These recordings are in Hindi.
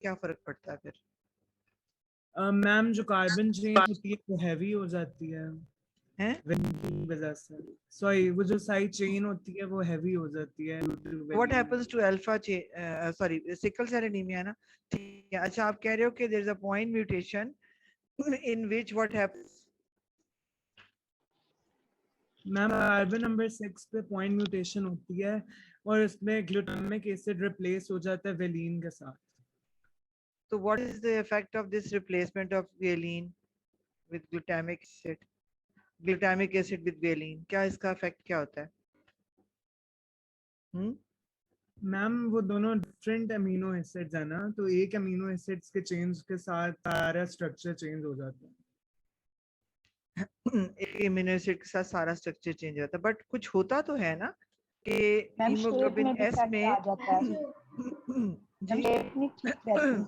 क्या फर्क पड़ता है फिर? मैम जो कार्बन चेन होती है वो हैवी हो जाती है हैं? वेलिन की वजह से। सॉरी, वो जो साइड चेन होती है वो हैवी हो जाती है What valine. happens to alpha sorry, sickle cell anemia ना? ठीक है, अच्छा आप कह रहे हो कि there is a point mutation in which what happens? Ma'am carbon number 6 पे पॉइंट म्यूटेशन होती है और इसमें ग्लूटामिक एसिड रिप्लेस हो जाता है वेलिन के साथ। So what is the effect of this replacement of valine with glutamic acid? Glutamic acid with valine, क्या इसका effect क्या होता है? मैम वो दोनों डिफरेंट अमीनो एसिड्स है ना, तो एक अमीनो एसिड्स के चेंज के साथ सारा स्ट्रक्चर चेंज हो जाता है। एक अमीनो एसिड के साथ सारा स्ट्रक्चर चेंज होता है, बट कुछ होता तो है ना कि मैम शेप हीमोग्लोबिन में भी एस इफेक्ट आ में जाता है। जी शेप नहीं ठीक रहती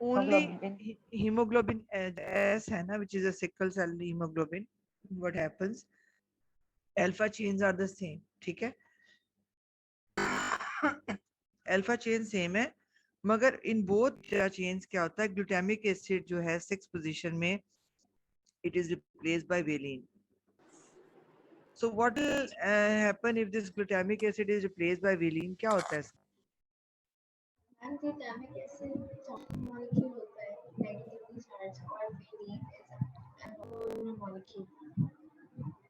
ओनली हीमोग्लोबिन। हीमोग्लोबिन एस है ना, which is a sickle cell hemoglobin. What happens? Alpha chains are the same, ठीक है? अल्फा चेन सेम है, मगर इन बोथ चेन्स क्या होता है, ग्लूटामिक एसिड जो है 6th पोजीशन में it is replaced by valine. So what will happen if this glutamic acid is replaced by valine? क्या होता है इसका? And glutamic acid charged molecule होता है, negatively charged, और valine is an alcohol molecule.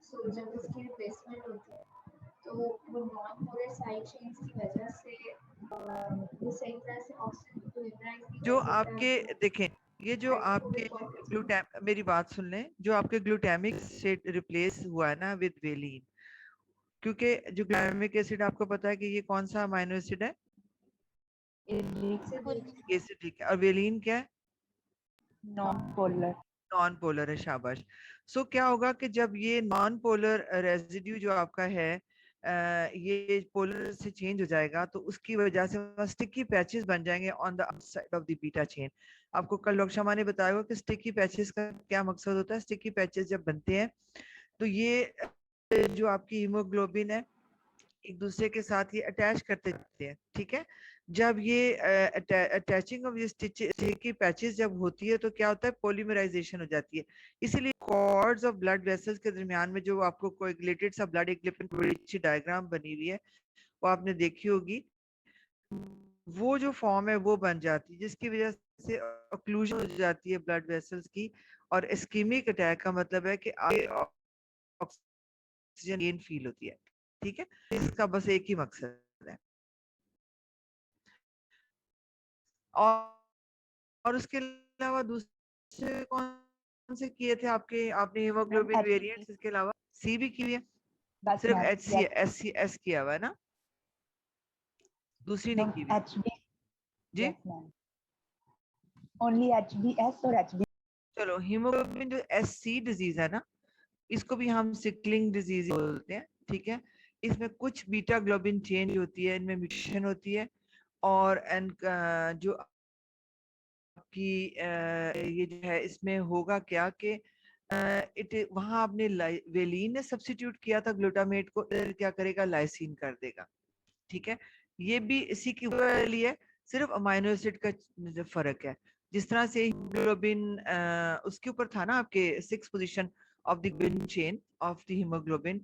So जब इसकी replacement होती है तो वो non-polar side chains की वजह से वो सही तरह से ऑक्सीजन को लिबराइज नहीं जो कर आपके सकता, देखें, ये जो आपके हाइड्रोफोबिक मेरी बात सुन लें, जो आपके ग्लूटामिक एसिड रिप्लेस हुआ है ना विद वेलिन, क्योंकि जो ग्लूटामिक एसिड आपको पता है कि ये कौन सा अमीनो एसिड है, एसिड, ठीक है, और वेलिन क्या है, नॉन पोलर। नॉन पोलर है, शाबाश। सो क्या होगा कि जब ये नॉन पोलर रेजिड्यू जो आपका है ये पोलर से चेंज हो जाएगा तो उसकी वजह से स्टिकी पैचेस बन जाएंगे on the outside of the beta chain. आपको कल डॉक्टर शर्मा ने बताया कि स्टिकी पैचेस का क्या मकसद होता है। स्टिकी पैचेस जब बनते हैं तो ये जो आपकी हीमोग्लोबिन है एक दूसरे के साथ ये अटैच करते जाते हैं, ठीक है। जब ये अटैचिंग ऑफ ये स्टिकी पैचेस जब होती है तो क्या होता है, पॉलीमराइजेशन हो जाती है। इसीलिए कॉर्ड्स ऑफ ब्लड वेसल्स के दरमियान में जो आपको कोएगुलेटेड सा ब्लड, एक बड़ी अच्छी डायग्राम बनी हुई है वो आपने देखी होगी, वो जो फॉर्म है वो बन जाती है, जिसकी वजह से ऑक्लूजन हो जाती है ब्लड वेसल्स की। और इस्कीमिक अटैक का मतलब है कि ऑक्सीजन गेन फील होती है, ठीक है। इसका बस एक ही मकसद है। और उसके अलावा दूसरे कौन से किए थे आपके, आपने हीमोग्लोबिन वेरिएंट्स, इसके अलावा सी भी की हुई है, बस सिर्फ मैम, एस किया हुआ है ना, दूसरी नहीं की हुई जी। मैम ओनली HbS और HB। चलो, हीमोग्लोबिन जो SC डिजीज है ना, इसको भी हम सिकलिंग डिजीज बोलते हैं, ठीक है। इसमें कुछ बीटा ग्लोबिन चेंज होती है, इनमें म्यूटेशन होती है, और जो आपकी ये जो है इसमें होगा क्या कि वहां आपने वेलिन ने सब्स्टिट्यूट किया था ग्लूटामेट को, क्या करेगा, लाइसिन कर देगा, ठीक है। ये भी इसी की लिए, सिर्फ अमाइनो एसिड का जो फर्क है। जिस तरह से हीमोग्लोबिन उसके ऊपर था ना आपके 6th position of the gluten chain of the hemoglobin,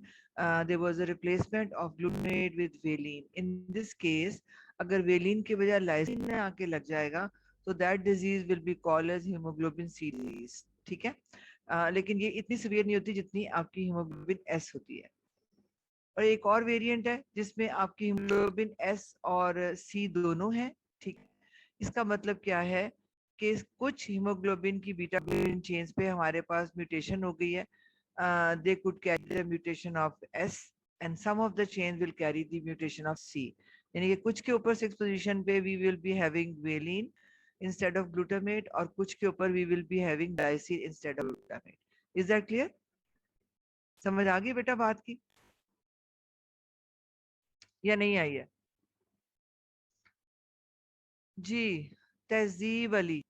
there was a replacement of glutamate with valine. In this case, अगर वेलिन की बजाय लाइसिन में आके लग जाएगा तो that disease will be called as hemoglobin C disease, ठीक है। लेकिन ये इतनी सीवियर नहीं होती जितनी आपकी हीमोग्लोबिन S होती है। और एक और वेरिएंट है जिसमें आपकी हीमोग्लोबिन S और C दोनों हैं, ठीक। इसका मतलब क्या है कि कुछ हीमोग्लोबिन की बीटा ग्लोबिन चेन्स पे हमारे पास म्यूटेशन हो गई है, they could carry the mutation of S and some of the chains will carry the mutation of C. यानी कि कुछ के ऊपर 6th पोजीशन पे we will be having valine instead of glutamate, और कुछ के ऊपर we will be having lysine instead of glutamate. Is that clear? समझ आ गई बेटा बात की या नहीं आई है? जी, तहजीब अली,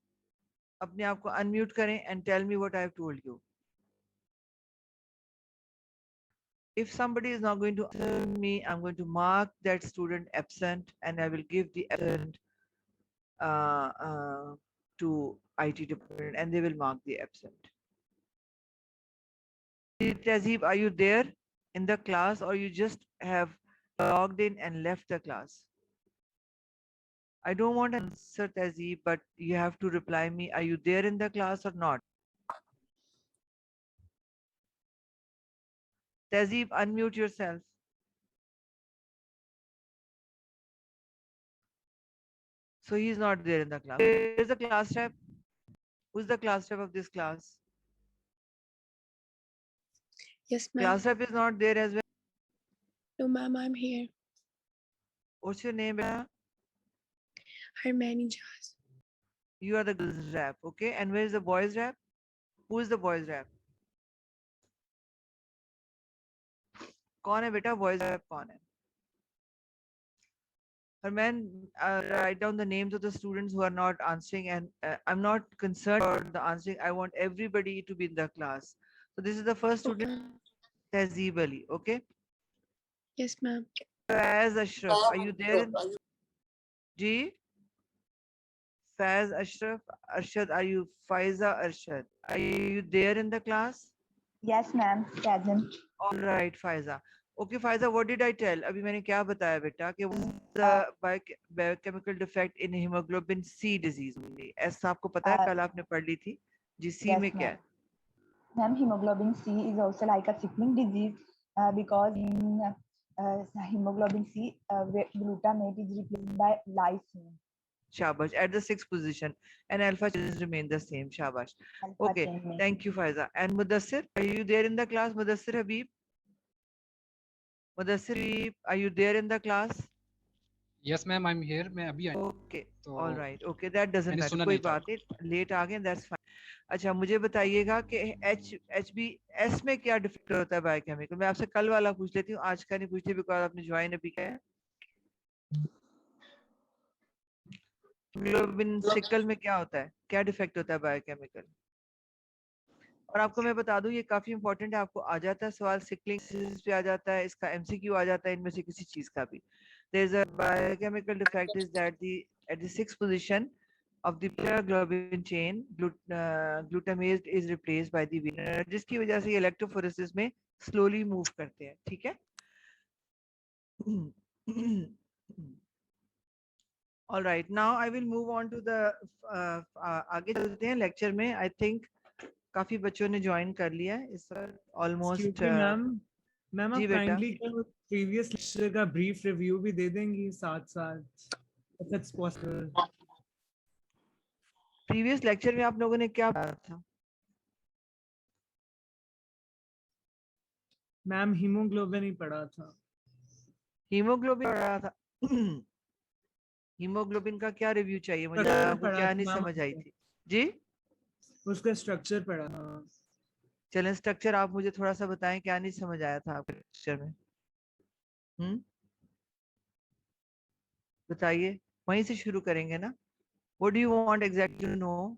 अपने आप को अनम्यूट करें and tell me what I have told you. If somebody is not going to answer me, I'm going to mark that student absent and I will give the absent to IT department and they will mark the absent. Tazib, are you there in the class or you just have logged in and left the class? I don't want to answer Tazib, but you have to reply me. Are you there in the class or not? Tazib, unmute yourself. So he's not there in the class. Where's the class rep? Who's the class rep of this class? Yes, ma'am. Class rep is not there as well. No, ma'am, I'm here. What's your name, beta? Hermione Jazz. You are the girls rep, okay? And where is the boys rep? Who is the boys rep? कौन है बेटा? Boys rep कौन है? Herman, write down the names of the students who are not answering, and I'm not concerned about the answering. I want everybody to be in the class. So this is the first student, Okay. Tazib Ali, okay? Yes, ma'am. Faz Ashraf, are you there? G? Faz Ashraf, Arshad, are you? Faiza Arshad, are you there in the class? Yes, ma'am. Present. All right, Faiza. Okay, Faiza, what did I tell? अभी मैंने क्या बताया बेटा कि the biochemical defect in hemoglobin C disease only. ऐसा आपको पता है? कल आपने पढ़ ली थी. जी C में क्या है? Ma'am, hemoglobin C is also like a sickling disease because in hemoglobin C, glutamate is replaced by lysine. Shabash, at the sixth position, and alpha chains remain the same. Shabash. Okay, thank you, Faiza. And Mudassir, are you there in the class? Mudassir Habib? Mudassir Habib, are you there in the class? Yes, ma'am, I'm here. मैं अभी आया. Okay, तो all right. Okay, that doesn't मैंने matter. सुना कोई नहीं था. बात नहीं. Late आ गए, that's fine. अच्छा, मुझे बताइएगा कि HBS में क्या डिफेक्ट होता है बायोकेमिकल? मैं आपसे कल वाला पूछ लेती हूँ, आज का नहीं पूछती बिकॉज आपने ज्वाइन अभी किया है. ग्लोबिन सिकल में क्या होता है? क्या डिफेक्ट होता है बायोकेमिकल? और आपको मैं बता दूं, ये काफी इंपॉर्टेंट है, आपको आ जाता है सवाल, सिकलिंग पे आ जाता है, इसका एमसीक्यू आ जाता है, इनमें से किसी चीज का भी. There is a biochemical defect is that at the sixth position of the globin chain, glutamate is replaced by the winner, जिसकी वजह से इलेक्ट्रोफोरेसिस में slowly move करते हैं. ठीक है? All right, now I will move on to the आगे चलते हैं लेक्चर में. I think काफी बच्चों ने ज्वाइन कर लिया है इस ऑलमोस्ट. मैम जी आप बेटा. काइंडली प्रीवियस लेक्चर का ब्रीफ रिव्यू भी दे देंगी साथ साथ if it's possible. Previous lecture में आप लोगों ने क्या पढ़ा था? मैम हीमोग्लोबिन ही पढ़ा था. हीमोग्लोबिन पढ़ा था. हीमोग्लोबिन का क्या रिव्यू चाहिए मुझे? आपको क्या नहीं समझ आई थी? जी, उसका स्ट्रक्चर पढ़ा था. चलें, स्ट्रक्चर आप मुझे थोड़ा सा बताएं, क्या नहीं समझ आया था आपके लेक्चर में? बताइए, वहीं से शुरू करेंगे ना. What do you want exactly to know?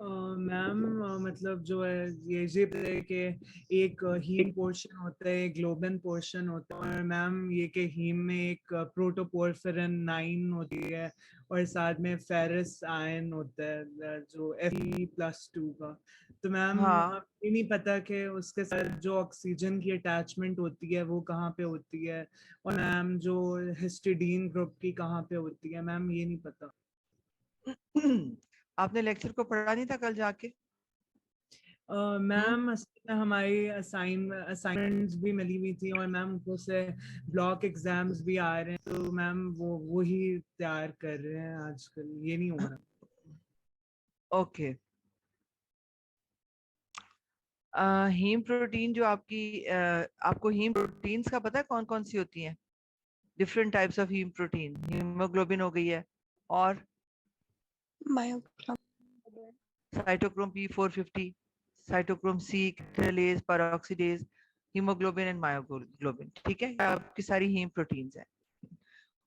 Ma'am मतलब जो है ये कि एक हीम पोर्शन होता है, ग्लोबिन पोर्शन होता है, और मैम ये कि हीम में एक प्रोटोपोर्फिरिन 9 होती है और साथ में फेरस आयन होता है जो Fe+2 का. तो मैम ये नहीं पता कि उसके साथ जो ऑक्सीजन की अटैचमेंट होती है वो कहाँ पे होती है, और मैम जो हिस्टिडीन ग्रुप की कहाँ पे होती है, मैम ये नहीं पता. आपने लेक्चर को पढ़ा नहीं था कल जाके? मैम हमारी असाइनमेंट्स भी मिली हुई थी और मैम ऊपर से ब्लॉक एग्जाम्स भी आ रहे हैं, तो मैम वो ही तैयार कर रहे हैं आजकल, ये नहीं हो रहा. ओके. हीम प्रोटीन जो आपकी आपको हीम प्रोटीन्स का पता है कौन कौन सी होती हैं? Different types of haem protein. Haemoglobin हो गई है, और cytochrome P450, cytochrome C, catalase, peroxidase, haemoglobin and myoglobin. ठीक है, आपकी सारी हीम प्रोटीन्स हैं.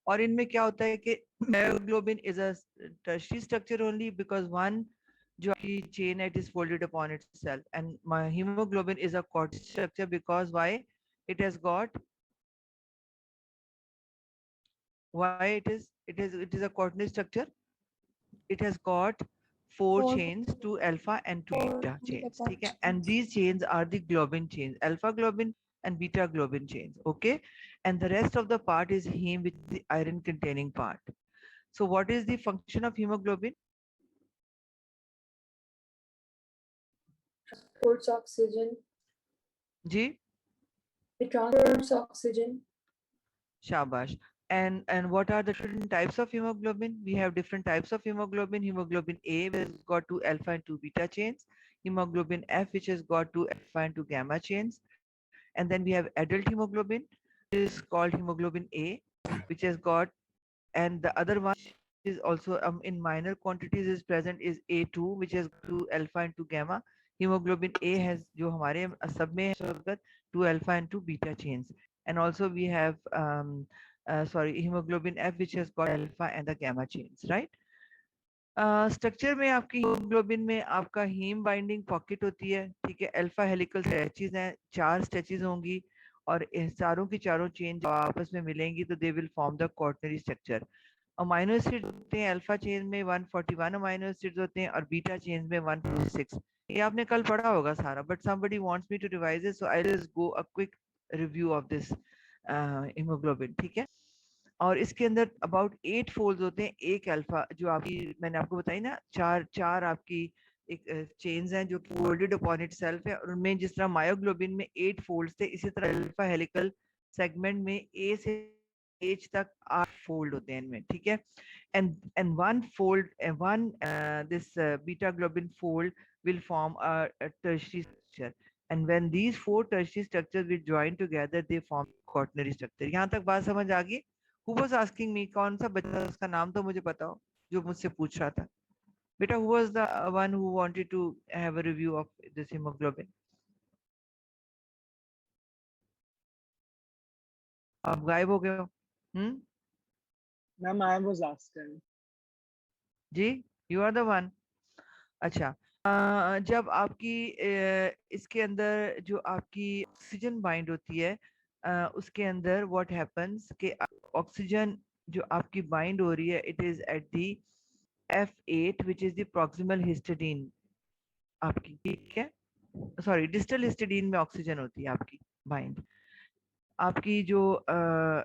और इनमें क्या होता है कि myoglobin is a tertiary structure only because one जो आपकी चेन है it is folded upon itself, and haemoglobin is a quarter structure because why it has got why it is a quaternary structure it has got four Four. chains, two alpha and two Four beta chains. beta ठीक है? And chains. these chains are the globin chains, alpha globin and beta globin chains. Okay, and the rest of the part is heme, which is the iron containing part. So what is the function of hemoglobin? Transports oxygen. Ji, It transports oxygen. shabash. And what are the different types of hemoglobin? We have different types of hemoglobin. Hemoglobin A, which has got two alpha and two beta chains. Hemoglobin F, which has got two alpha and two gamma chains. And then we have adult hemoglobin, which is called hemoglobin A, which has got, and the other one is also in minor quantities is present is A2, which has two alpha and two gamma. Hemoglobin A has जो हमारे सब में है two alpha and two beta chains. And also we have hemoglobin F, which has got alpha and the gamma chains, right? Structure में आपकी हीमोग्लोबिन में आपका हीम बाइंडिंग पॉकेट होती है, ठीक है? अल्फा हेलिकल स्ट्रेचेस हैं, 4 स्ट्रेचेस होंगी और चारों की चारों चेन जब आपस में मिलेंगी तो they will form the quaternary structure. Amino acid होते हैं अल्फा चेन में 141 अमाइनो एसिड्स होते हैं और बीटा चेन में 146। ये आपने कल पढ़ा होगा सारा, but somebody wants me to revise it, so I will just go a quick review of this haemoglobin, ठीक है? और इसके अंदर अबाउट 8 फोल्ड्स होते हैं, एक अल्फा जो आपकी मैंने आपको बताई ना, चार आपकी एक चेन्स हैं जो फोल्डेड अपॉन इटसेल्फ है, और उनमें जिस तरह मायोग्लोबिन में 8 फोल्ड्स थे, इसी तरह अल्फा हेलिकल सेगमेंट में ए से एच तक 8 फोल्ड होते हैं इनमें, ठीक है? And one fold one this beta globin fold will form a tertiary structure, and when these 4 tertiary structures will join together they form quaternary structure। यहाँ तक बात समझ आ गई? Who was asking me? कौन सा बच्चा, उसका नाम तो मुझे पता हो जो मुझसे पूछ रहा था बेटा? Who was the one who wanted to have a review of this hemoglobin? आप गायब हो गए हो? Ma'am, I was asking. Ji, you are the one. अच्छा, जब आपकी इसके अंदर जो आपकी ऑक्सीजन बाइंड होती है, उसके अंदर व्हाट हैपेंस कि ऑक्सीजन जो आपकी बाइंड हो रही है, it is at the F8 which is the proximal histidine आपकी, ठीक है? सॉरी, डिस्टल हिस्टिडीन में ऑक्सीजन होती है आपकी बाइंड। आपकी जो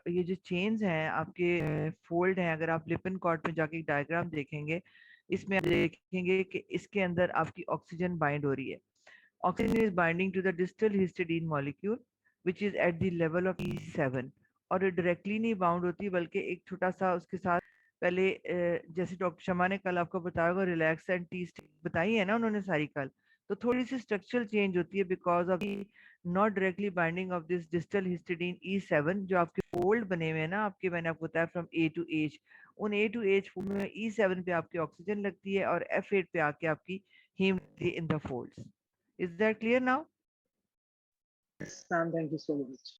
ये जो चेन्स हैं आपके फोल्ड हैं, अगर आप लिपिन कॉर्ड में जाके डायग्राम देखेंगे, इसमें आप देखेंगे कि इसके अंदर आपकी ऑक्सीजन बाइंड हो रही है। Oxygen is binding to the distal histidine molecule which is at the level of E7, और डायरेक्टली नहीं बाउंड होती बल्कि एक छोटा सा उसके साथ पहले जैसे डॉक्टर शमा ने कल आपको बताया होगा रिलैक्स एंड टी बताई है ना उन्होंने सारी कल, तो थोड़ी सी स्ट्रक्चरल चेंज होती है because of not directly binding of this distal histidine E7। जो आपके फोल्ड बने हुए हैं ना आपके, मैंने आपको बताया फ्रॉम A to H, उन A to H फोल्ड में E7 पे आपकी ऑक्सीजन लगती है और F8 पे आके आपकी haem in the folds. Is that clear now? Yes, ma'am, thank you so much.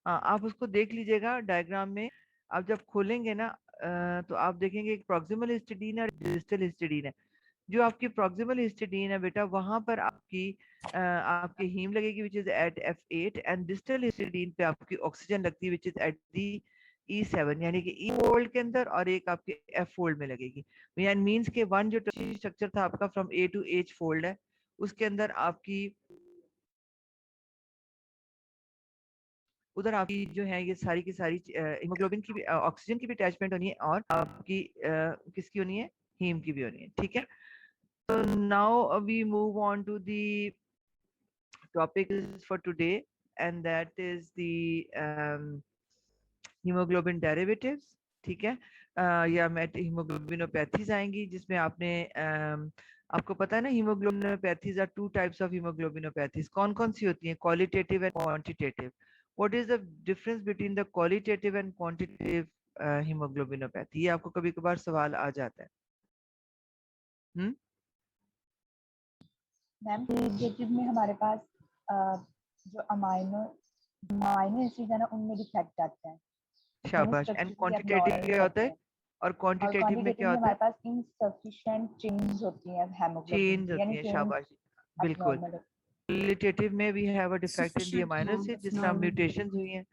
हाँ, आप उसको देख लीजिएगा डायग्राम में, आप जब खोलेंगे ना तो आप देखेंगे एक प्रॉक्सिमल हिस्टिडीन और डिस्टल हिस्टिडीन है। जो आपकी प्रॉक्सिमल हिस्टिडीन है बेटा, वहां पर आपकी हीम लगेगी which is at F8, and distal histidine पे आपकी ऑक्सीजन लगती है which is at the E7, यानी कि E फोल्ड के अंदर, और एक आपके F फोल्ड में लगेगी। यानी मींस के वन जो स्ट्रक्चर था आपका from A to H fold है, उसके अंदर आपकी उधर आपकी जो है ये सारी की सारी हीमोग्लोबिन की भी ऑक्सीजन की भी अटैचमेंट होनी है और आपकी किसकी होनी है? हीम की भी होनी है, ठीक है? So now we move on to the topic for today, and that is the hemoglobin derivatives, ठीक है? या हीमोग्लोबिनोपैथीज आएंगी जिसमें आपको पता है ना, hemoglobinopathies are 2 types of hemoglobinopathies. कौन कौन सी होती हैं? Qualitative and quantitative. What is the difference between the qualitative and quantitative hemoglobinopathy? ये आपको कभी कभार सवाल आ जाता है। मैम क्वालिटेटिव में हमारे पास जो अमाइनो एसिड है ना उनमें डिफेक्ट आते हैं। शाबाश। एंड क्वांटिटेटिव क्या होता है? और क्वांटिटेटिव में क्या होता है? हमारे पास इनसफिशिएंट चेंज होती हैं चेंज होती है, शाबाश, बिल्कुल। क्वालिटेटिव में we have a defect in the amino acid जिस तरह म्यूटेशंस हुई हैं,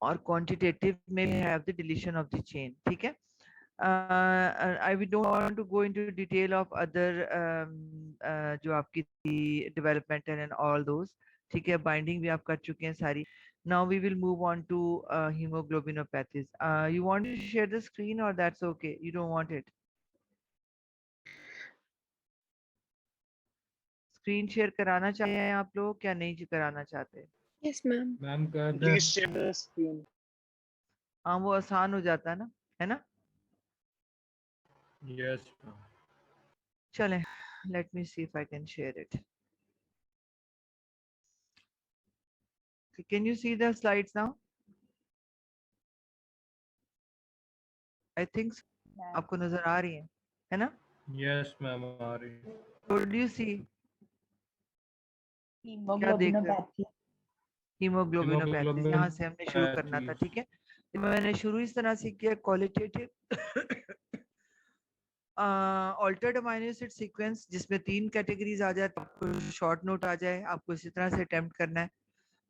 और क्वांटिटेटिव में we have the deletion of the chain, ठीक है? I we don't want to go into detail of other जो आपकी थी developmental and all those. ठीक है, binding भी आप कर चुके हैं सारी. Now we will move on to hemoglobinopathies. You want to share the screen or that's okay? You don't want it? Screen share कराना चाहते हैं आप लोग क्या नहीं कराना चाहते? Yes, ma'am. मैम कर दे. Please share the screen. हाँ वो आसान हो जाता है ना? Yes, ma'am. चलें, let me see if I can share it. Can you see the slides now? I think so. Ma'am. आपको नजर आ रही है ना? Yes, ma'am. आ रही है. What do you see? Hemoglobinopathy. Haemoglobinopathies यहाँ से हमने शुरू करना था. ठीक है, तो मैंने शुरू इस तरह से किया. Qualitative altered amino acid sequence जिसमें 3 कैटेगरीज आ जाए, आपको शॉर्ट नोट आ जाए, आपको इसी तरह से अटेम्प्ट करना है.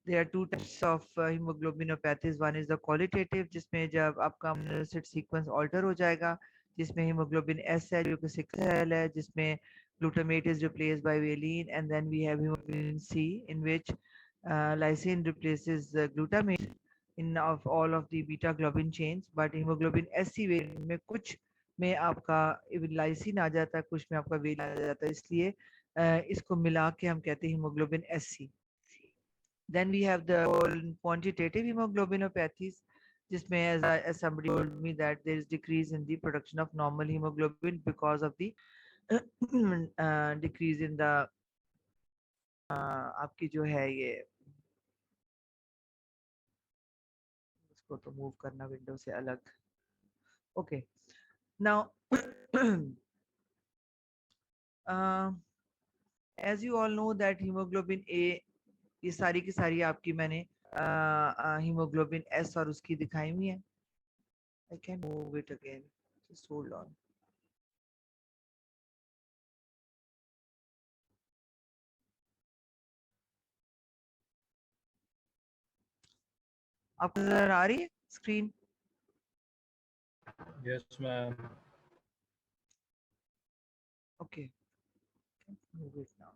There are two types of hemoglobinopathies. One is the qualitative, जिसमें जब आपका अमीनो एसिड सीक्वेंस ऑल्टर हो जाएगा, जिसमें हीमोग्लोबिन एस है जो कि सिकल सेल है, जिसमें glutamate is replaced by valine, and then we have hemoglobin C in which lysine replaces glutamate in of all of the beta globin chains. But hemoglobin SC variant में कुछ में आपका लाइसिन आ जाता है, कुछ में आपका वेलिन आ जाता है, इसलिए इसको मिला के हम कहते हैं hemoglobin SC. Then we have the quantitative hemoglobinopathies, जिसमें as somebody told me that there is decrease in the production of normal hemoglobin because of the decrease in the आपकी जो है ये उसको तो मूव करना विंडो से अलग. Okay, now as you all know that hemoglobin A, ये सारी की सारी आपकी मैंने हीमोग्लोबिन एस और उसकी दिखाई हुई है. I can move it again, just hold on. आपको नजर आ रही है screen? Yes, ma'am. Okay, move it now.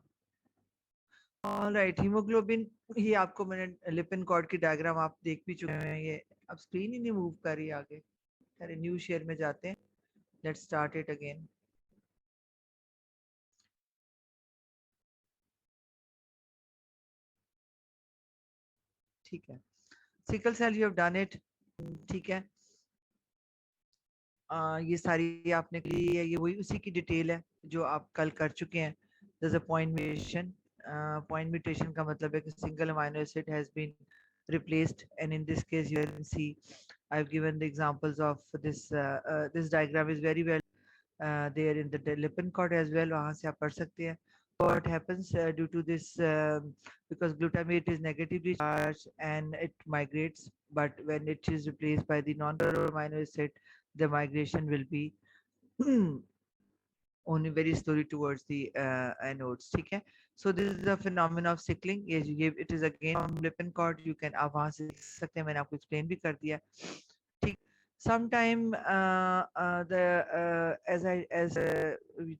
All right, haemoglobin, ये आपको मैंने लिपिन कॉर्ड की डायग्राम आप देख भी चुके हैं. ये अब स्क्रीन ही नहीं मूव कर रही आगे. अरे न्यू शेयर में जाते हैं. Let's start it again. ठीक है, sickle cell you have done it. ठीक है, ये सारी आपने की है, ये वही उसी की डिटेल है जो आप कल कर चुके हैं. there's a point mutation. Point mutation का मतलब है कि single amino acid has been replaced, and in this case you can see I've given the examples of this. This diagram is very well there in the Lippincott as well. वहाँ से आप पढ़ सकते हैं. What happens due to this, because glutamate is negatively charged and it migrates, but when it is replaced by the non-polar amino acid, the migration will be only very slowly towards the anodes. ठीक है, so this is the phenomenon of sickling. Yes, you gave it is again from Lippincott. You can आप वहाँ से सीख सकते हैं, मैंने आपको explain भी कर दिया. ठीक, sometime as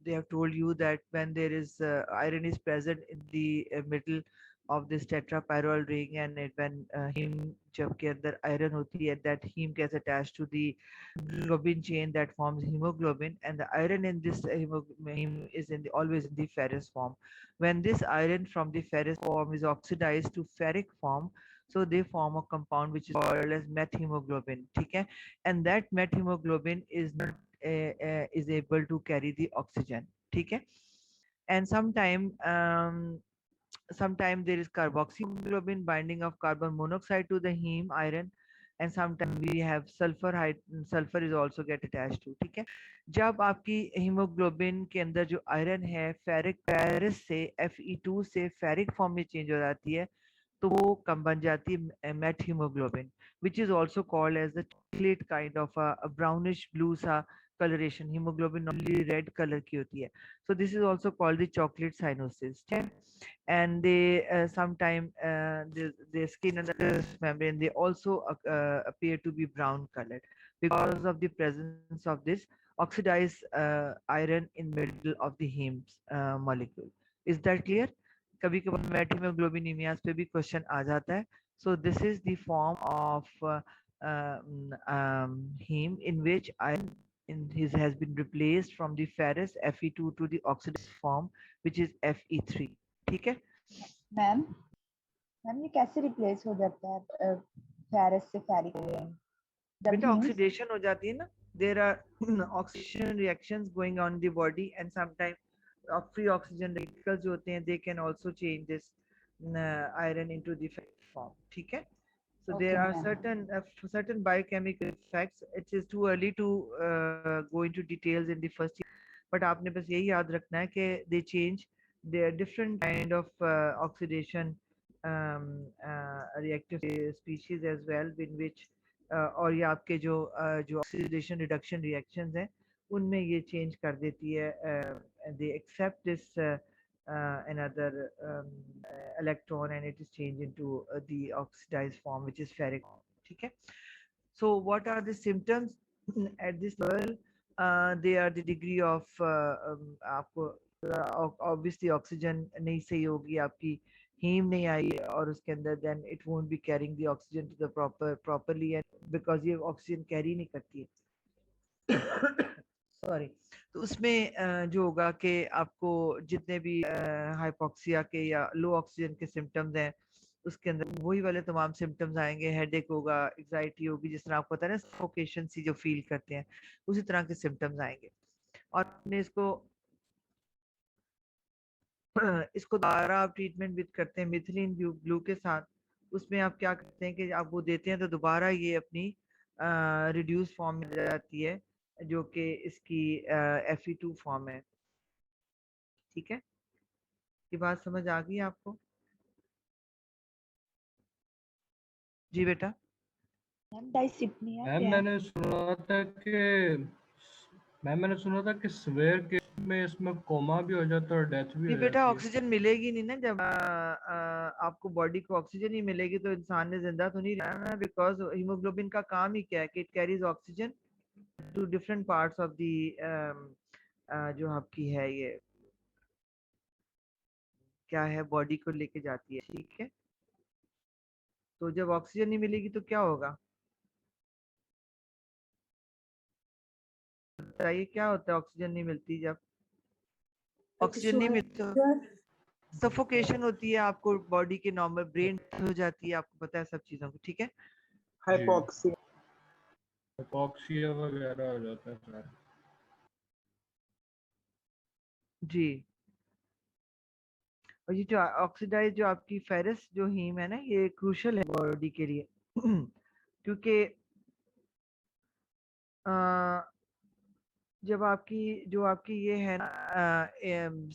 they have told you that when there is iron is present in the middle of this tetrapyrrole ring, and when heme जब के अंदर iron होती है, that heme gets attached to the globin chain that forms hemoglobin, and the iron in this heme is always in the ferrous form. When this iron from the ferrous form is oxidized to ferric form, so they form a compound which is called as methemoglobin. ठीक है, and that methemoglobin is not is able to carry the oxygen. ठीक है, and sometime there is carboxyhemoglobin binding of carbon monoxide to the heme iron, and sometimes we have sulfur is also get attached to. ठीक है, जब आपकी हीमोग्लोबिन के अंदर जो आयरन है फेरिक से Fe2 से फेरिक फॉर्म में चेंज हो जाती है, तो वो कम बन जाती है methemoglobin, which is also called as the chocolate kind of a brownish blue सा coloration. hemoglobin normally red color की होती है, so this is also called the chocolate cyanosis. And they sometime the skin and the membrane, they also appear to be brown colored. because of the presence of this oxidized iron in middle of the heme molecule. Is that clear? कभी कभी मेथियोग्लोबिनीमियास पे भी क्वेश्चन आ जाता है. So this is the form of heme in which iron in his has been replaced from the ferrous Fe2 to the oxidized form which is Fe3. ठीक है? मैम मैम ये कैसे रिप्लेस हो जाता है फेरस से फेरिक में? बेटा ऑक्सीडेशन हो जाती है ना. There are oxidation reactions going on in the body and sometimes free oxygen radicals जो होते हैं they can also change this iron into the ferric form. ठीक है? So Okay, there are ma'am. certain biochemical effects. It is too early to go into details in the first year, but आपने बस यही याद रखना है कि they change their different kind of oxidation reactive species as well, in which और ये आपके जो oxidation reduction reactions हैं उनमें ये change कर देती है. They accept this another electron and it is changed into the oxidized form which is ferric form. ठीक है? So what are the symptoms at this level? They are the degree of आपको obviously oxygen नहीं सही होगी, आपकी हीम नहीं आई और उसके अंदर then it won't be carrying the oxygen to the properly and because ये oxygen carry नहीं करती है. सॉरी. तो उसमें जो होगा कि आपको जितने भी हाइपोक्सिया के या लो ऑक्सीजन के सिम्टम्स हैं उसके अंदर वही वाले तमाम सिम्टम्स आएंगे. हेडेक होगा, एग्जाइटी होगी, जिस तरह आपको पता है ना सफोकेशन सी जो फील करते हैं उसी तरह के सिम्टम्स आएंगे. और आपने इसको दोबारा आप ट्रीटमेंट विद करते हैं मिथिलीन ब्लू के साथ. उसमें आप क्या करते हैं कि आप वो देते हैं तो दोबारा ये अपनी रिड्यूस फॉर्म में जाती है जो कि इसकी Fe2 फॉर्म है. ठीक है? ये बात समझ आ गई आपको? जी बेटा. मैम डाइसिप्निया मैम क्या है? मैंने सुना था कि स्वेयर केस में इसमें कोमा भी हो जाता है और डेथ भी नहीं हो बेटा, जाती है. ऑक्सीजन मिलेगी नहीं ना. जब आपको बॉडी को ऑक्सीजन ही मिलेगी तो इंसान ने जिंदा तो नहीं रहना ना. बिकॉज हीमोग्लोबिन का काम ही क्या है कि it carries oxygen to different parts of the जो आपकी है ये क्या है बॉडी को लेके जाती है. ठीक है? तो जब ऑक्सीजन नहीं मिलेगी तो क्या होगा बताइए? क्या होता है ऑक्सीजन नहीं मिलती जब ऑक्सीजन नहीं मिलती तो सफोकेशन होती है, आपको बॉडी के नॉर्मल ब्रेन हो जाती है, आपको पता है सब चीजों को. ठीक है? हाइपोक्सिया. हाइपोक्सिया वगैरह हो जाता है सर. जी. और ये जो ऑक्सीडाइज जो आपकी फेरस जो हीम है ना ये क्रूशल है बॉडी के लिए क्योंकि जब जो आपकी ये है ना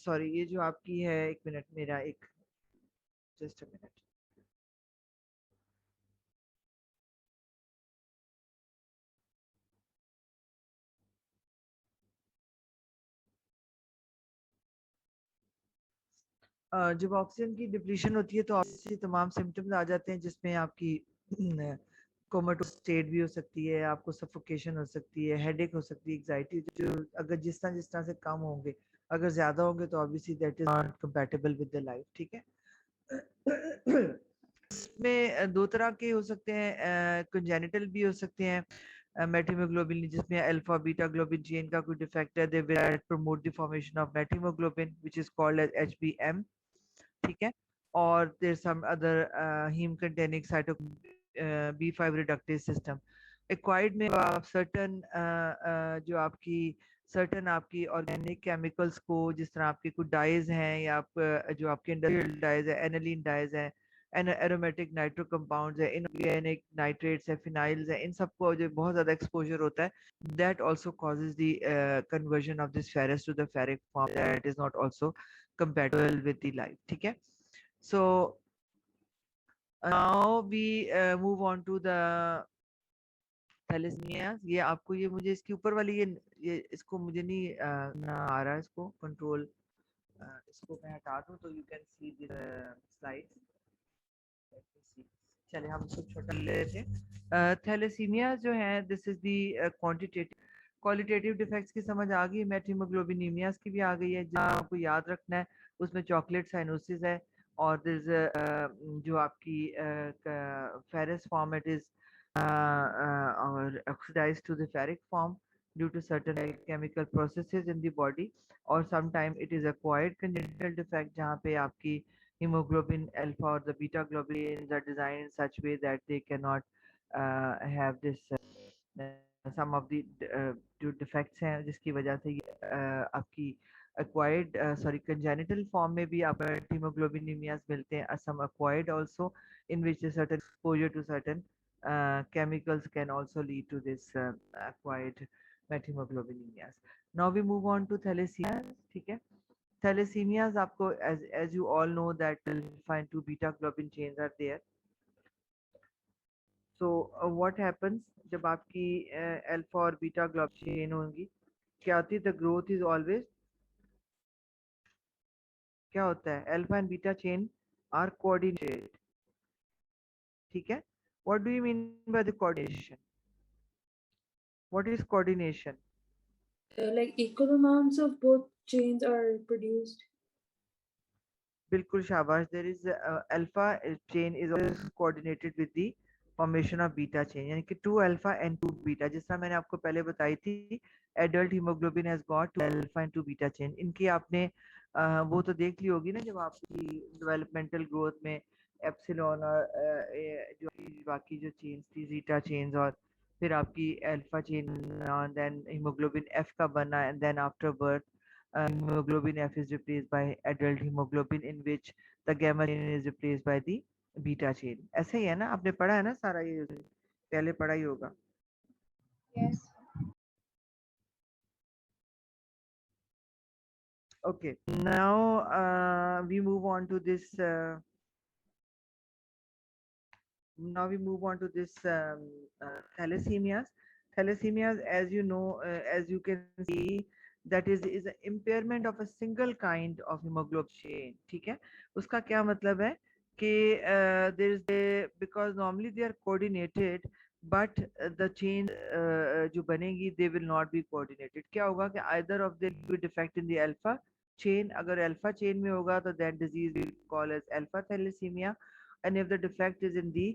सॉरी ये जो आपकी है एक मिनट मेरा एक जस्ट अ मिनट. जब ऑक्सीजन की डिप्लीशन होती है तो ऑब्वियसली तमाम सिम्टम्स आ जाते हैं जिसमें आपकी कोमाटोस स्टेट भी हो सकती है, आपको सफोकेशन हो सकती है, हेडेक हो सकती है, एग्जाइटी. जो अगर जिस तरह से कम होंगे, अगर ज्यादा होंगे तो obviously that is not compatible with the life. ठीक है? इसमें दो तरह के हो सकते हैं, कंजेनिटल भी हो सकते हैं मेथियोग्लोबिन जिसमें अल्फा बीटा ग्लोबिन चेन का कोई डिफेक्ट है. They will promote the formation of methemoglobin which is called as HbM. ठीक है? और there some other heme containing cyto B5 reductase system. Acquired में आप जो आपकी सर्टन आपकी ऑर्गेनिक केमिकल्स को जिस तरह आपके कुछ डाइज हैं या आप जो आपके इंडस्ट्रियल डाइज है, एनालिन डाइज है, एरोमेटिक नाइट्रो कंपाउंड्स है, इनऑर्गेनिक नाइट्रेट्स है, फिनाइल्स है, इन सबको जो बहुत ज़्यादा एक्सपोजर होता है that also causes the conversion of this ferrous to the ferric form that is not also compatible with the life. ठीक है? So now we move on to the thalassemia. ये आपको ये मुझे इसके ऊपर वाली ये इसको मुझे नहीं ना आ रहा है इसको कंट्रोल. इसको मैं हटा दूं तो you can see the slides. चले हम इसको छोटा ले लेते हैं। थैलेसीमिया जो है this is the quantitative, qualitative defects की समझ आ गई, मेथिमोग्लोबिनीमियास की भी आ गई है। जहाँ आपको याद रखना है उसमें चॉकलेट साइनोसिस है और जो आपकी ferrous form it is or oxidized to the ferric form due to certain chemical processes in the body, or sometime it is acquired congenital defect जहाँ पे आपकी hemoglobin alpha or the beta globulins are designed in such way that they cannot have this some of the जो defects हैं जिसकी वजह से ये आपकी acquired sorry congenital form में भी आप hemoglobinemias मिलते हैं, some acquired also in which a certain exposure to certain chemicals can also lead to this acquired methemoglobinemia. Now we move on to thalassemia. ठीक है, thalassemias आपको as you all know that alpha and 2 beta globin chains are there. So what happens जब आपकी alpha और beta globin chain होंगी, क्या होती है? The growth is always क्या होता है? Alpha and beta chain are coordinated. ठीक है, what do you mean by the coordination? What is coordination? Like equal amounts of both chains are produced. बिल्कुल शाबाश, there is alpha chain is always coordinated with the formation of beta chain, यानी कि 2 अल्फा एंड 2 बीटा, जिस तरह मैंने आपको पहले बताई थी adult haemoglobin has got 2 alpha and 2 beta chain. इनकी आपने वो तो देख ली होगी ना जब आपकी डेवलपमेंटल ग्रोथ में एप्सिलॉन और जो बाकी जो चेन्स थी जीटा चेन्स और फिर आपकी alpha chain then hemoglobin F का बना and then after birth hemoglobin F is replaced by adult hemoglobin in which the gamma chain is replaced by the beta chain. ऐसे ही है ना, आपने पढ़ा है ना सारा, ये पहले पढ़ा ही होगा। Yes. Okay, now we move on to this thalassemias. Thalassemias, as you know, as you can see, that is an impairment of a single kind of hemoglobin chain. ठीक है, उसका क्या मतलब है कि there is a, because normally they are coordinated but the chain जो बनेगी they will not be coordinated. क्या होगा कि either of them will be defect in the alpha chain. अगर alpha chain में होगा तो that disease will call as alpha thalassemia, and if the defect is in the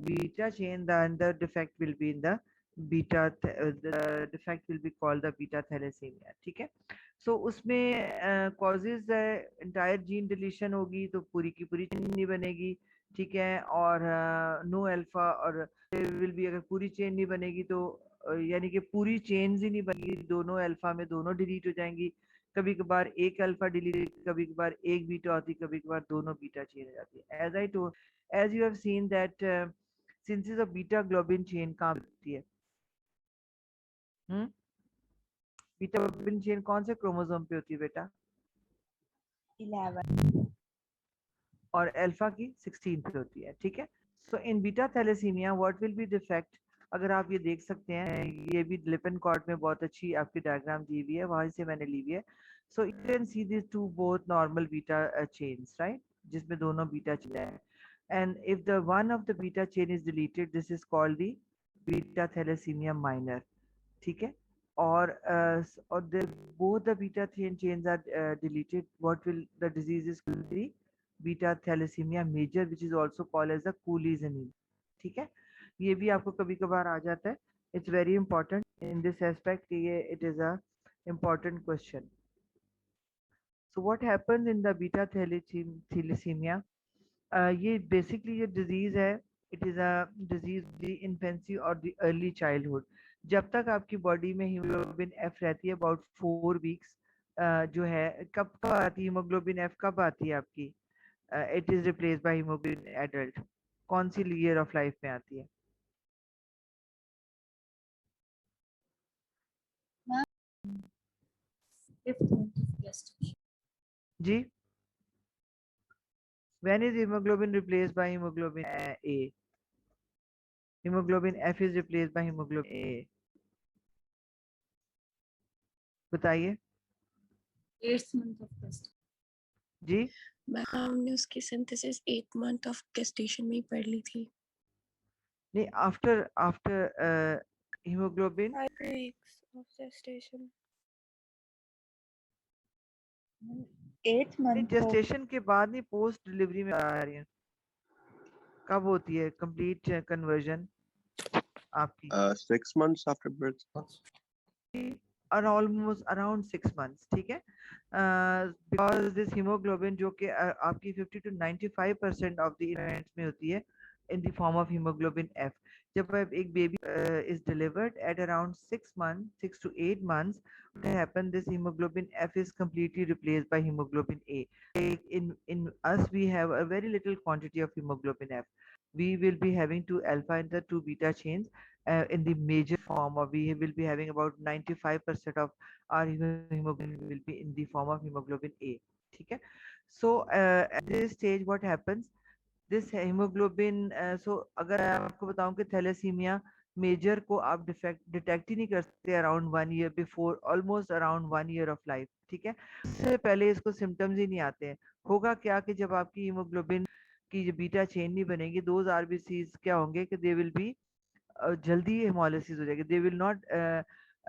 beta chain, then the defect will be in the the defect will be called the beta thalassemia. ठीक है, so उसमें causes entire gene deletion होगी तो पूरी की पूरी chain नहीं बनेगी। ठीक है, और नो अल्फा और विल भी, अगर पूरी चेन नहीं बनेगी तो यानी कि पूरी चेन्स ही नहीं बनेगी, दोनों अल्फा में दोनों डिलीट हो जाएंगी। कभी कभार एक अल्फा डिलीट, कभी कभार एक बीटा होती, कभी कभार दोनों बीटा चेन हो जाती है। As I told, as you have seen that synthesis of beta globin chain कहाँ होती है? बीटा ग्लोबिन चेन कौन से क्रोमोसोम पे होती है बेटा? 11। और अल्फा की 16 पे होती है। ठीक है, so in beta thalassemia what will be defect, अगर आप ये देख सकते हैं, ये भी लिपिनकॉर्ड में बहुत अच्छी आपकी डायग्राम दी हुई है, वहां से मैंने ली हुई है। So you can see this two both normal beta chains, right, जिसमें दोनों बीटा चेन है, and if the one of the beta chain is deleted, this is called the beta thalassemia minor. ठीक है, और the both the beta chains are deleted, what will the disease is called the beta thalassemia major, which is also called as the Cooley's anemia. ठीक है, ये भी आपको कभी कभार आ जाता है, it's very important in this aspect, ये it is a important question. So what happens in the beta thalassemia? ये बेसिकली ये डिजीज है, it is a disease the infancy और द अर्ली चाइल्डहुड। जब तक आपकी बॉडी में हीमोग्लोबिन एफ रहती है अबाउट 4 वीक्स, जो है कब कब आती है हीमोग्लोबिन एफ, कब आती है आपकी? It is replace by haemoglobin adult, कौन सी ईयर ऑफ लाइफ में आती है? जी, when is hemoglobin replaced by hemoglobin A? Hemoglobin F is replaced by hemoglobin A. बताइए 8th month of test. जी। मैम हमने उसकी synthesis 8th month of gestation में ही पढ़ ली थी। नहीं, after hemoglobin 5 weeks of gestation. 8th नहीं, month of gestation के बाद नहीं, पोस्ट डिलीवरी में आ रही है, कब होती है कंप्लीट कन्वर्जन आपकी? 6 months after birth. और ऑलमोस्ट अराउंड 6 months, ठीक है। बिकॉज दिस हीमोग्लोबिन जो कि आपकी 50 to 95% ऑफ द इवेंट्स में होती है in the form of haemoglobin F. जब एक baby is delivered at around 6 months, 6 to 8 months, what happen, this hemoglobin F is completely replaced by hemoglobin A. In us we have a very little quantity of hemoglobin F. We will be having two alpha and the two beta chains in the major form, or we will be having about 95% of our hemoglobin will be in the form of hemoglobin A. ठीक है? So at this stage what happens, this hemoglobin, so अगर आपको बताऊं कि थैलेसीमिया मेजर को आप डिटेक्ट ही नहीं कर सकते around 1 year before, almost around 1 year of life, ठीक है। उससे पहले इसको सिम्टम्स ही नहीं आते हैं। होगा क्या कि जब आपकी हीमोग्लोबिन की जो बीटा चेन नहीं बनेगी, दोज आरबीसीज क्या होंगे कि दे विल बी जल्दी हेमोलिसिस हो जाएगी, they will not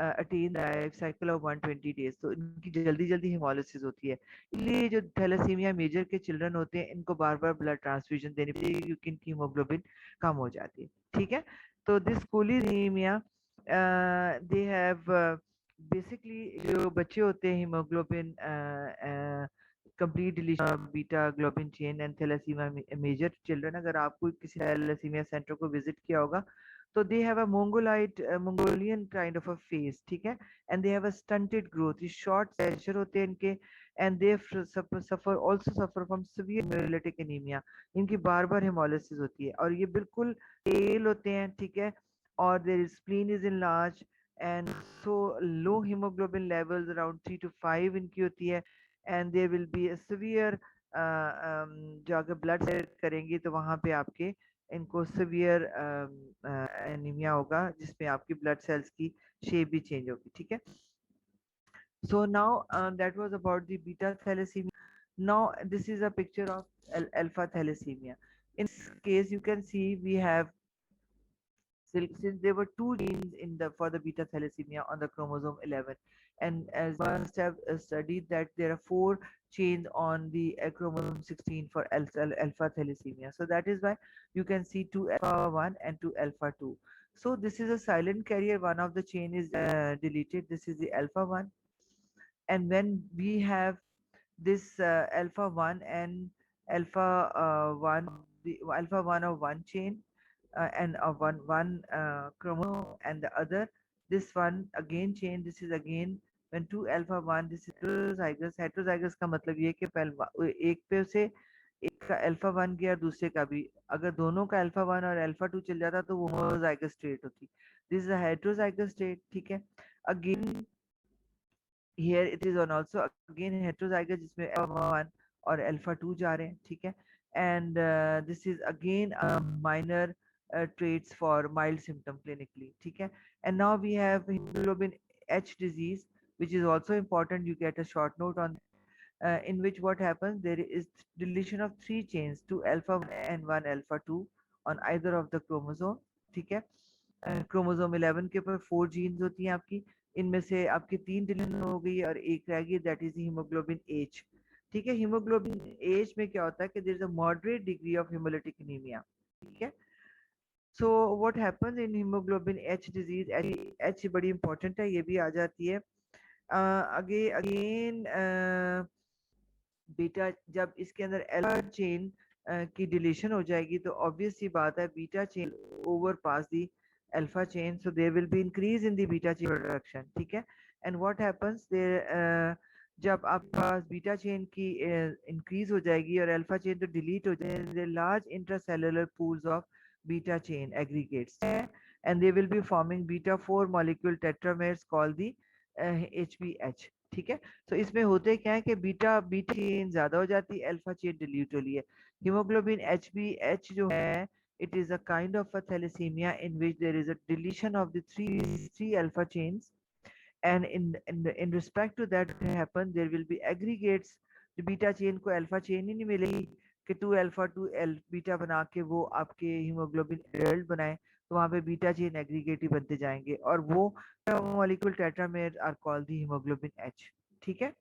attain life cycle of 120 days, तो इनकी जल्दी जल्दी हेमोलिसिस होती है। इसलिए जो थैलेसीमिया मेजर के चिल्ड्रन होते हैं इनको बार बार ब्लड ट्रांसफ्यूजन देनी पड़ेगी क्योंकि इनकी हीमोग्लोबिन कम हो जाती है, ठीक है। तो दिस कोलिसीमिया दे हैव बेसिकली, जो बच्चे होते हैं hemoglobin complete deletion beta globin chain and thalassemia major children, अगर आपको किसी थैलेसीमिया सेंटर को विजिट किया होगा तो they have a Mongolian kind of a face, ठीक है, and they have a stunted growth, ये short stature होते हैं इनके, and they also suffer from severe hemolytic anemia, इनकी बार बार hemolysis होती है और ये बिल्कुल pale होते हैं, ठीक है, और their spleen is enlarged and so low hemoglobin levels around 3 to 5 इनकी होती है, and there will be a severe जो अगर ब्लड सेट करेंगे तो वहाँ पे आपके इनको सिवियर एनीमिया होगा जिसमें आपकी ब्लड सेल्स की शेप भी चेंज होगी, ठीक है। So now that was about the beta thalassemia. Now this is a picture of alpha thalassemia. In this case, you can see we have, since there were two genes in the for the beta thalassemia on the chromosome 11, and as must have studied that there are four chains on the chromosome 16 for alpha thalassemia. So that is why you can see two alpha 1 and two alpha 2. So this is a silent carrier. One of the chain is deleted. This is the alpha 1, and when we have this alpha 1 and alpha 1, the alpha 1 of one chain and of one chromosome, and the other this one again chain, this is again when two alpha 1, this is heterozygous. Heterozygous का मतलब ये है कि पहले एक पे से एक का अल्फा 1 गया दूसरे का भी, अगर दोनों का अल्फा 1 और अल्फा 2 चल जाता तो वो होमोजाइगस स्टेट होती, this is a heterozygous state, ठीक है। Again here it is on also again heterozygous जिसमें alpha 1 और alpha 2 जा रहे हैं, ठीक है, and this is again minor traits for mild symptom clinically, ठीक है। And now we have hemoglobin H disease, which is also important, you get a short note on in which what happens, there is deletion of three chains, two alpha 1 and one alpha 2 on either of the chromosome, ठीक है। क्रोमोसोम 11 के ऊपर 4 जीन्स होती हैं आपकी, इनमें से आपकी 3 डिलीशन हो गई और एक रह गई, दैट इज हीमोग्लोबिन एच, ठीक है। हीमोग्लोबिन एच में क्या होता है कि there is a moderate degree of hemolytic anemia, ठीक है। So what happens in hemoglobin H disease, H बड़ी इंपॉर्टेंट है, ये भी आ जाती है अगेन बीटा, जब इसके अंदर अल्फा चेन की डिलीशन हो जाएगी तो ऑब्वियस सी बात है beta chain over pass the alpha chain, so there will be increase in the beta chain production, ठीक है। एंड व्हाट हैपेंस देयर, जब आपके पास बीटा चेन की इंक्रीज हो जाएगी और अल्फा चेन तो डिलीट हो जाएगी, large intracellular pools of beta chain aggregates and they will be forming beta 4 molecule tetramers called the HBH, ठीक है। तो इसमें होते क्या है कि बीटा चेन ज्यादा हो जाती है, अल्फा चेन डिलीट हो रही है। हीमोग्लोबिन HbH जो है, it is a kind of a thalassemia in which there is a deletion of the three alpha chains, and in respect to that happen, there will be aggregates, the beta chain को alpha chain ही नहीं मिलेगी कि 2 alpha 2 beta बना के वो आपके हीमोग्लोबिन एडल्ट बनाए, तो वहाँ पे बीटा चेन एग्रीगेट ही बनते जाएंगे और वो molecule tetramer are called the hemoglobin H. ठीक है,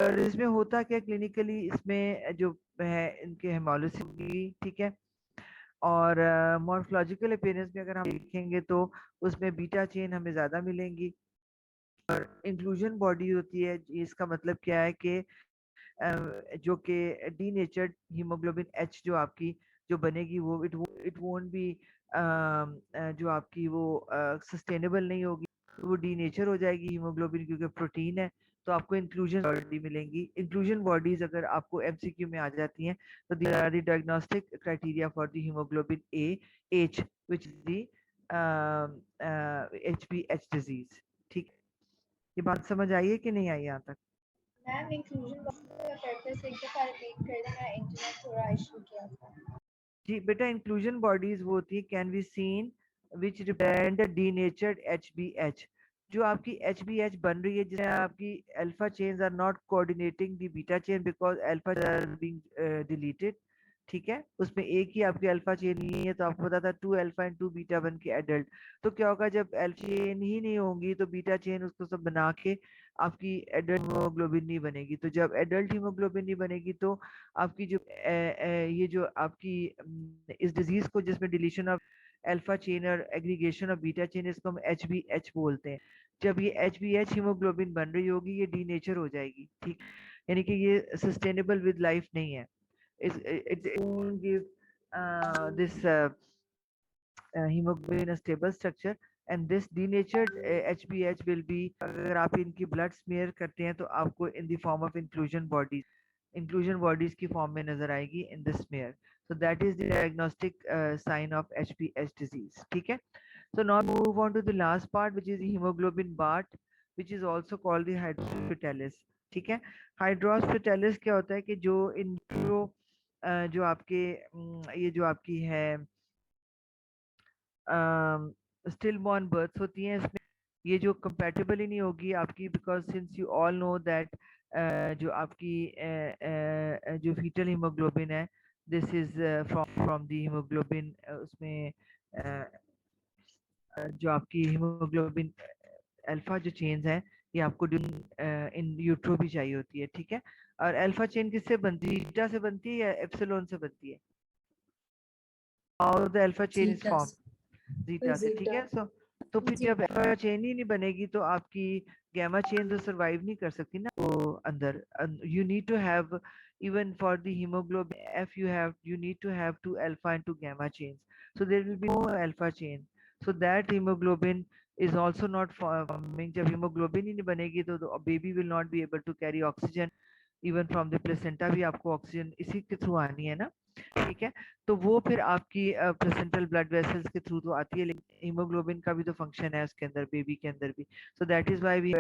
और इसमें होता क्या क्लिनिकली, इसमें जो है इनके हेमोलिसिस होगी। ठीक है, और मॉर्फोलॉजिकल अपीयरेंस में अगर हम देखेंगे तो उसमें बीटा चेन हमें ज़्यादा मिलेंगी और इंक्लूजन बॉडी होती है। इसका मतलब क्या है कि जो कि डीनेचर्ड हीमोग्लोबिन एच जो आपकी जो बनेगी वो इट वोंट बी जो आपकी वो सस्टेनेबल नहीं होगी, वो डीनेचर हो जाएगी हीमोग्लोबिन, क्योंकि प्रोटीन है। तो आपको इंक्लूजन बॉडी मिलेंगी। इंक्लूजन बॉडीज अगर आपको एमसीक्यू में आ जाती हैं तो these are the diagnostic criteria for the hemoglobin a H which is the एचबीएच डिजीज। ठीक है, ये बात समझ आई है कि नहीं आई यहाँ तक? मैम इंक्लूजन पर्पस एक दफा रिपीट कर देना, इंटरनेट थोड़ा इशू किया था। जी बेटा, इंक्लूजन बॉडीज वो होती है can be seen which represent the denatured एचबीएच। जो आपकी एचबीएच बन रही है जिसमें आपकी alpha chains are not coordinating the beta chain because alpha are being deleted. ठीक है, उसमें एक ही आपकी अल्फा चेन नहीं है, तो आपको पता था 2 अल्फा एंड 2 बीटा बन के एडल्ट। तो क्या होगा, जब अल्फा चेन ही नहीं होंगी तो बीटा चेन उसको सब बना के आपकी एडल्ट हीमोग्लोबिन नहीं बनेगी। तो जब एडल्ट हीमोग्लोबिन नहीं बनेगी तो आपकी जो ये जो आपकी इस डिजीज को जिसमें डिलीशन ऑफ अल्फा चेन और एग्रीगेशन ऑफ बीटा चेन, इसको हम एच बोलते हैं। जब ये एच हीमोग्लोबिन बन रही होगी ये डीनेचर हो जाएगी। ठीक, यानी कि ये सस्टेनेबल विद लाइफ नहीं है। it won't give this hemoglobin a stable structure, and this denatured HbH will be, अगर आप इनकी ब्लड स्मेयर करते हैं तो आपको in the form of inclusion bodies की फॉर्म में नजर आएगी in the smear. so that is the diagnostic sign of HbH disease. ठीक है, so now move on to the last part which is the hemoglobin BART, which is also called the hydros fetalis. ठीक है, hydros fetalis क्या होता है कि जो इन जो आपके ये जो आपकी है स्टिल बॉर्न बर्थ होती हैं, इसमें ये जो कंपैटिबल ही नहीं होगी आपकी, because since you all know that जो आपकी जो फीटल हीमोग्लोबिन है this is from the haemoglobin उसमें जो आपकी हीमोग्लोबिन अल्फा जो चेन्स हैं ये आपको इन यूट्रो भी चाहिए होती है। ठीक है, और अल्फा चेन किससे बनती है, बीटा से बनती है या एप्सिलॉन से बनती है? How the alpha chain is form? Zeta से। ठीक है, सो तो फिर जब अल्फा चेन ही नहीं बनेगी तो आपकी गैमा चेन तो सरवाइव नहीं कर सकती ना वो अंदर। You need to have even for the hemoglobin F you need to have 2 alpha and 2 gamma chains, so there will be no alpha chain, so that hemoglobin is also not forming। जब hemoglobin ही नहीं बनेगी तो baby will not be able to carry oxygen even from the placenta, भी आपको ऑक्सीजन इसी के थ्रू आनी है ना। ठीक है, तो वो फिर आपकी प्लेसेंटल ब्लड वेसल्स के थ्रू तो आती है, लेकिन हीमोग्लोबिन का भी तो फंक्शन है उसके अंदर, बेबी के अंदर भी। So that is why we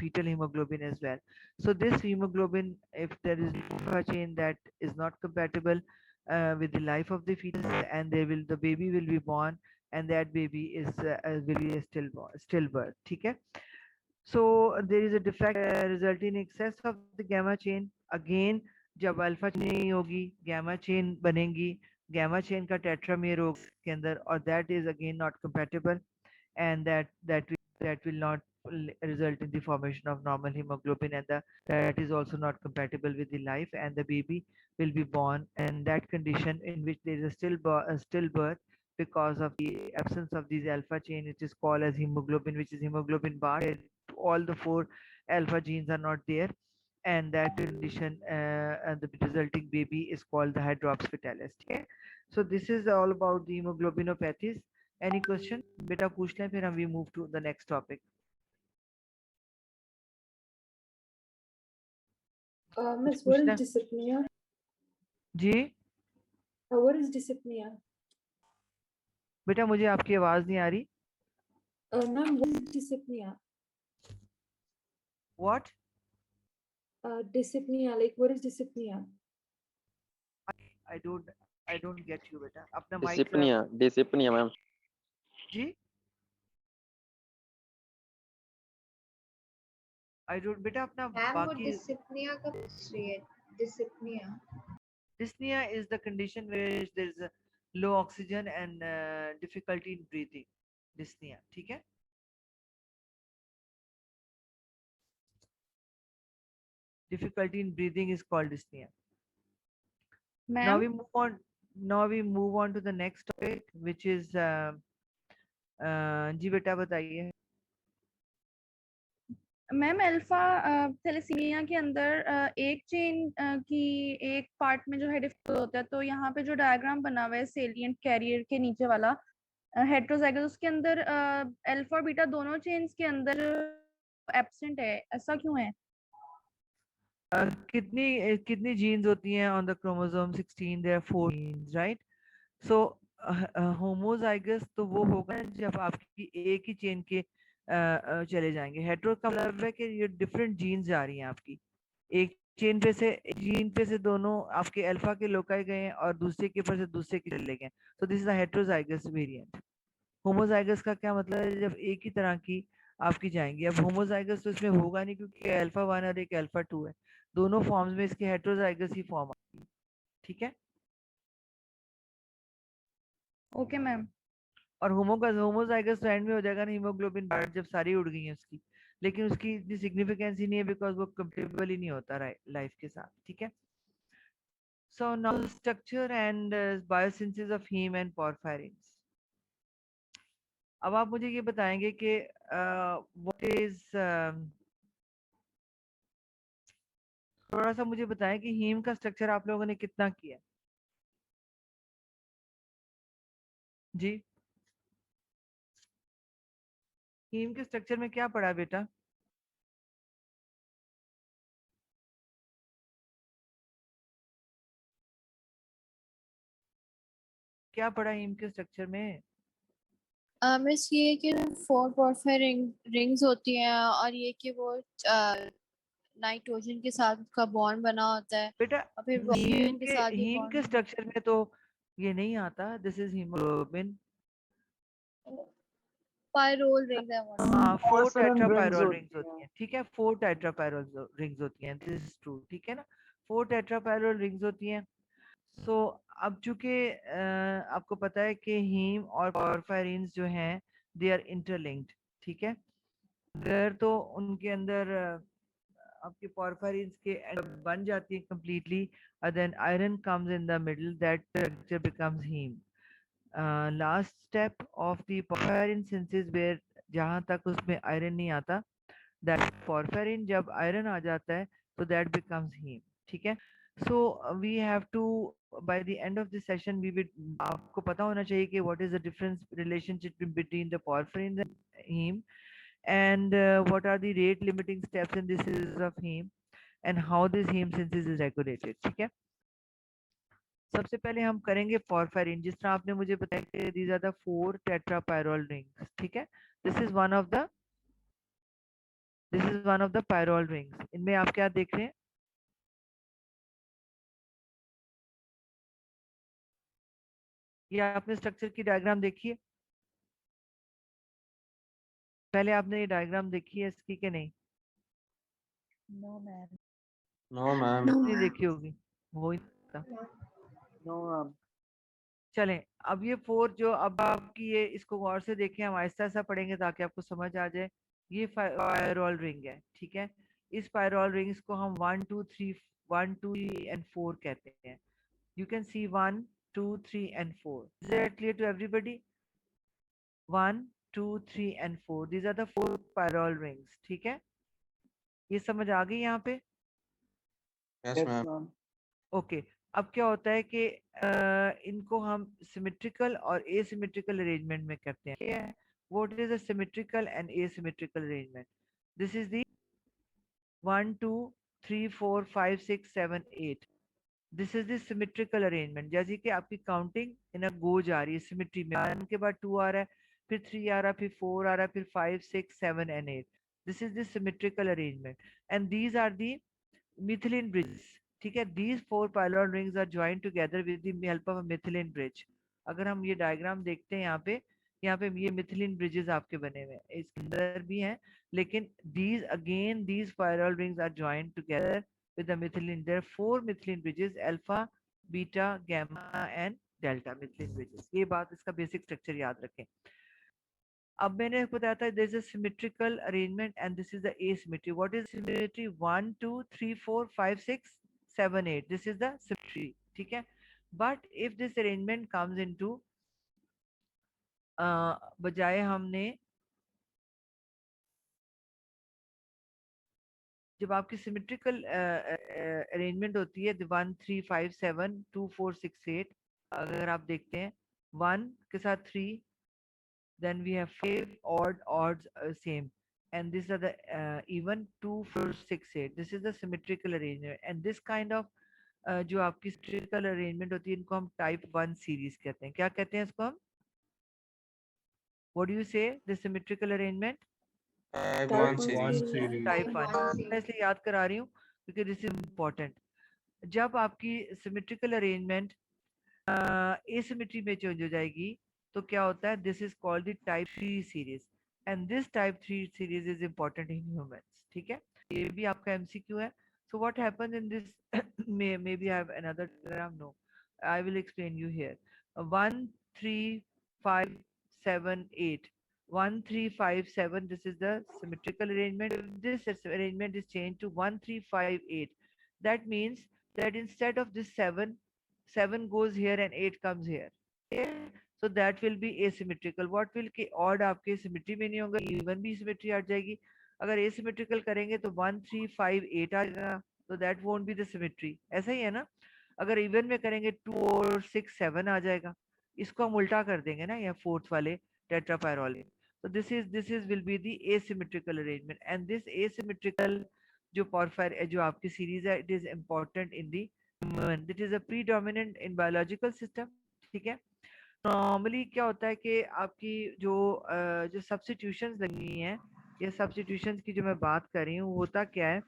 fetal hemoglobin as well. So this hemoglobin, if there is a chain that is not compatible with the life of the fetus, and the baby will be born, and that baby is will be a stillbirth. ठीक है, so there is a defect resulting in excess of the gamma chain. Again, जब अल्फा चेन नहीं होगी गैमा चेन बनेंगी, गैमा चेन का टेट्रामेर होगा के अंदर, और that is again not compatible, and that will not result in the formation of normal hemoglobin, and that is also not compatible with the life, and the baby will be born in that condition in which there is a stillbirth because of the absence of these alpha chain, which is called as hemoglobin, which is hemoglobin bar. All the 4 alpha genes are not there, and that condition and the resulting baby is called the hydrops fetalis. Okay, so this is all about the hemoglobinopathies. Any question? बेटा पूछ लें फिर हम we move to the next topic. Miss, what पूछना is dyspnea? Ji What is dyspnea? बेटा मुझे आपकी आवाज नहीं आ रही। Ma'am, what is dyspnea? What? Dyspnea, like what is dyspnea? I don't get you बेटा, अपना mic Dyspnea, ma'am. Ji I don't बेटा अपना मैम वो बाकी डिसिप्निया का पूछ रही है, dyspnea. dyspnea is the condition where there is low oxygen and difficulty in breathing, dyspnea, ठीक है। Difficulty in breathing is called dyspnea. Now ma'am we move on. Now we move on to the next topic, which is जी बेटा बताइए। मैम अल्फा थैलेसीमिया के अंदर एक चेन की एक पार्ट में जो है डिफेक्ट होता है, तो यहाँ पे जो डायग्राम बना हुआ है सेलिएंट कैरियर के नीचे वाला हेट्रोजाइगस, उसके अंदर अल्फा और बीटा दोनों चेन्स के अंदर एब्सेंट है, ऐसा क्यों है? कितनी कितनी जीन्स होती हैं on the chromosome 16? There 4 genes, right? So homozygous तो वो होगा जब आपकी एक ही चेन के चले जाएंगे। हेट्रो का मतलब है कि ये डिफरेंट जीन्स जा रही हैं आपकी, एक जीन पे से दोनों आपके अल्फा के लोकाई गए हैं और दूसरे के ऊपर से दूसरे के चले गए। तो this is a heterozygous variant. Homozygous का क्या मतलब है? जब एक ही तरह की आपकी जाएंगी। अब होमोजाइगस तो इसमें होगा नहीं क्योंकि अल्फा 1 और एक अल्फा 2 है, दोनों फॉर्म्स में इसके हेट्रोजाइगस ही फॉर्म आती है, ठीक है। Okay ma'am. और होमोजाइगस तो एंड में हो जाएगा ना, हीमोग्लोबिन पार्ट जब सारी उड़ गई है उसकी, लेकिन उसकी इतनी सिग्निफिकेंस ही नहीं है बिकॉज वो कंपेटेबल ही नहीं होता लाइफ के साथ, ठीक है। So now structure and biosynthesis of heme and porphyrins. अब आप मुझे ये बताएंगे कि what is थोड़ा सा मुझे बताएं कि हीम का स्ट्रक्चर आप लोगों ने कितना किया जी? हीम के स्ट्रक्चर में क्या पढ़ा बेटा? क्या पढ़ा हीम के स्ट्रक्चर में? मिस ये कि 4 पोर्फायर रिंग्स होती हैं और ये कि वो नाइट्रोजन के साथ का बॉन्ड बना होता है बेटा और फिर ऑक्सीजन के साथ भी हीम के बॉन्ड। स्ट्रक्चर में तो ये नहीं आता। This is haemoglobin. Pyrrole rings है वो। हाँ, 4 Porphyrin rings टेट्रापायरोल होती रिंग्स होती हैं। हैं, ठीक है। 4 टेट्रापायरोल रिंग्स होती हैं, दिस इज ट्रू, ठीक है ना। 4 टेट्रापायरोल रिंग्स होती हैं। सो अब चूंकि आपको पता है कि हीम और पोरफायरिन्स जो हैं दे आर इंटरलिंक्ड, ठीक है। अगर तो उनके अंदर आपके पोरफायरिन्स के बन जाती है completely, then iron comes in the middle, that structure becomes heme. Last step of the porphyrin synthesis where, जहाँ तक उसमें आयरन नहीं आता, दैट पोरफायरिन जब आयरन आ जाता है तो दैट बिकम्स हीम, ठीक है। So we have to by the end of this session we will, आपको पता होना चाहिए कि what is the difference relationship between the porphyrin and heme, and what are the rate limiting steps in this synthesis of heme and how this heme synthesis is regulated, ठीक है। सबसे पहले हम करेंगे पोरफायरिन, जिस तरह आपने मुझे बताया कि these are the 4 tetrapyrrole rings, ठीक है। this is one of the pyrrole rings। इनमें आप क्या देख रहे हैं? ये आपने स्ट्रक्चर की डायग्राम देखी है? पहले आपने ये डायग्राम देखी है इसकी कि नहीं? No ma'am. No, ma'am. नहीं देखी होगी, हो ही सकता। No, ma'am. चलें, अब ये 4 जो अब आपकी ये, इसको गौर से देखें, हम आहिस्ता आहिस्ता पढ़ेंगे ताकि आपको समझ आ जाए। ये पायरोल रिंग है, ठीक है। इस पायरोल रिंग्स को हम 1 2 3 1 2 एंड 4 कहते हैं। You can see 1 2 3 and 4। Is that clear to everybody? 1 2 3 and 4, these are the 4 pyrrole rings, ठीक है। ये समझ आ गई यहाँ पे? Yes, Yes, ma'am. ma'am. Okay. अब क्या होता है कि इनको हम सिमेट्रिकल और एसिमेट्रिकल अरेंजमेंट में करते हैं। What is a symmetrical and asymmetrical arrangement? This is the 1 2 3 4 5 6 7 8, this is the symmetrical arrangement. जैसे कि आपकी काउंटिंग इन अ गो जा रही है सिमेट्री में, 1 के बाद 2 आ रहा है, फिर 3 आ रहा है, फिर 4 आ रहा है, फिर 5 6 7 and 8। This is the symmetrical arrangement and these are the methylene bridges, ठीक है। these 4 pylon rings are joined together with the help of a methylene bridge। अगर हम ये डायग्राम देखते हैं यहाँ पे ये methylene bridges आपके बने हुए हैं, इसके अंदर भी हैं, लेकिन these pylon rings are joined together with the methylene। there are 4 methylene bridges, alpha, beta, gamma and delta methylene bridges. ये बात, इसका बेसिक स्ट्रक्चर याद रखें। अब मैंने बताया था this is symmetrical arrangement and this is the asymmetry. What is symmetry? 1 2 3 4 5 6 7 8, this is the symmetry, ठीक है। But if this arrangement comes into, बजाय हमने, जब आपकी सिमेट्रिकल अरेंजमेंट होती है 1 3 5 7 2 4 6 8, अगर आप देखते हैं 1 के साथ 3, then we have 5 odd odds same, and these are the even 2 4 6 8, this is the symmetrical arrangement, and this kind of जो आपकी symmetrical arrangement होती है इनको हम type 1 series कहते हैं। क्या कहते हैं इसको हम? What do you say the symmetrical arrangement? Type Type 1 1 One series. series. series. Type 1 One मैं series. इसलिए याद करा रही हूँ क्योंकि दिस इज इम्पोर्टेंट। जब आपकी symmetrical arrangement asymmetry में चेंज हो जाएगी तो क्या होता है? This is called the type 3 series, and this type 3 series is important in humans, ठीक है। ये भी आपका एमसीक्यू है। So what happens in this, maybe I have another diagram, no I will explain you here. 1 3 5 7 8, 1 3 5 7, this is the symmetrical arrangement. If this arrangement is changed to 1 3 5 8, that means that instead of this 7, 7 goes here and 8 comes here. Okay? So that will be asymmetrical. What will के odd आपके symmetry में नहीं होगा, even भी symmetry आ जाएगी। अगर asymmetrical करेंगे तो 1 3 5 8 आ जाएगा, तो that won't be the symmetry। ऐसा ही है ना। अगर even में करेंगे 2 और 6 7 आ जाएगा, इसको हम उल्टा कर देंगे ना, या फोर्थ वाले टेट्रापायरोलिन। So this is will be the asymmetrical arrangement, and this asymmetrical जो porphyr जो आपकी series है, it is important in the human, it is a predominant in biological system, ठीक है। नॉर्मली क्या होता है कि आपकी जो सब्स्टिट्यूशंस लगी हैं, या सब्स्टिट्यूशंस की जो मैं बात कर रही हूँ, होता क्या है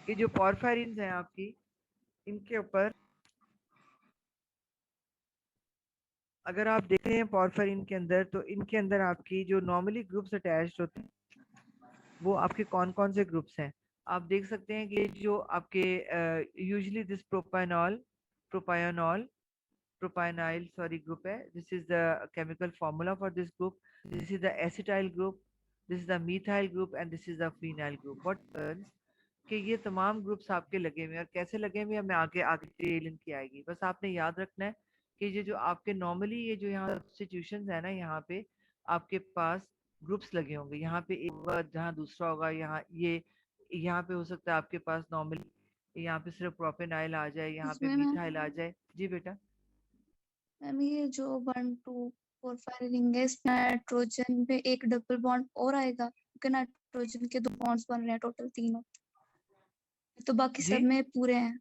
कि जो पॉर्फायरिन्स हैं आपकी, इनके ऊपर अगर आप देख रहे हैं पॉर्फायरिन के अंदर, तो इनके अंदर आपकी जो नॉर्मली ग्रुप्स अटैच्ड होते हैं वो आपके कौन कौन से ग्रुप्स हैं। आप देख सकते हैं कि जो आपके usually this propionyl propional sorry group है, this is the chemical formula for this group, this is the acetyl group, this is the methyl group, and this is the phenyl group। what happens कि ये तमाम ग्रुप्स आपके लगे हुए हैं, और कैसे लगे हुए हैं मैं आगे आगे डिटेल इनकी आएगी। बस आपने याद रखना है कि ये जो आपके नॉर्मली ये जो यहाँ सब्स्टिट्यूशंस है ना, यहाँ पे आपके पास ग्रुप्स लगे होंगे, यहाँ पे एक होगा, जहाँ दूसरा होगा, यहाँ पे हो सकता है आपके पास नॉर्मली यहाँ पे सिर्फ प्रोपेनाइल आ जाए, यहाँ पे इसमें मिथाइल आ जाए। जी बेटा। मैम ये जो 1 2 4 5 रिंग है, इसमें नाइट्रोजन पे एक डबल बॉन्ड और आएगा, क्योंकि नाइट्रोजन के 2 बॉन्ड्स बन रहे हैं, टोटल 3 तो बाकी जी सब में पूरे हैं।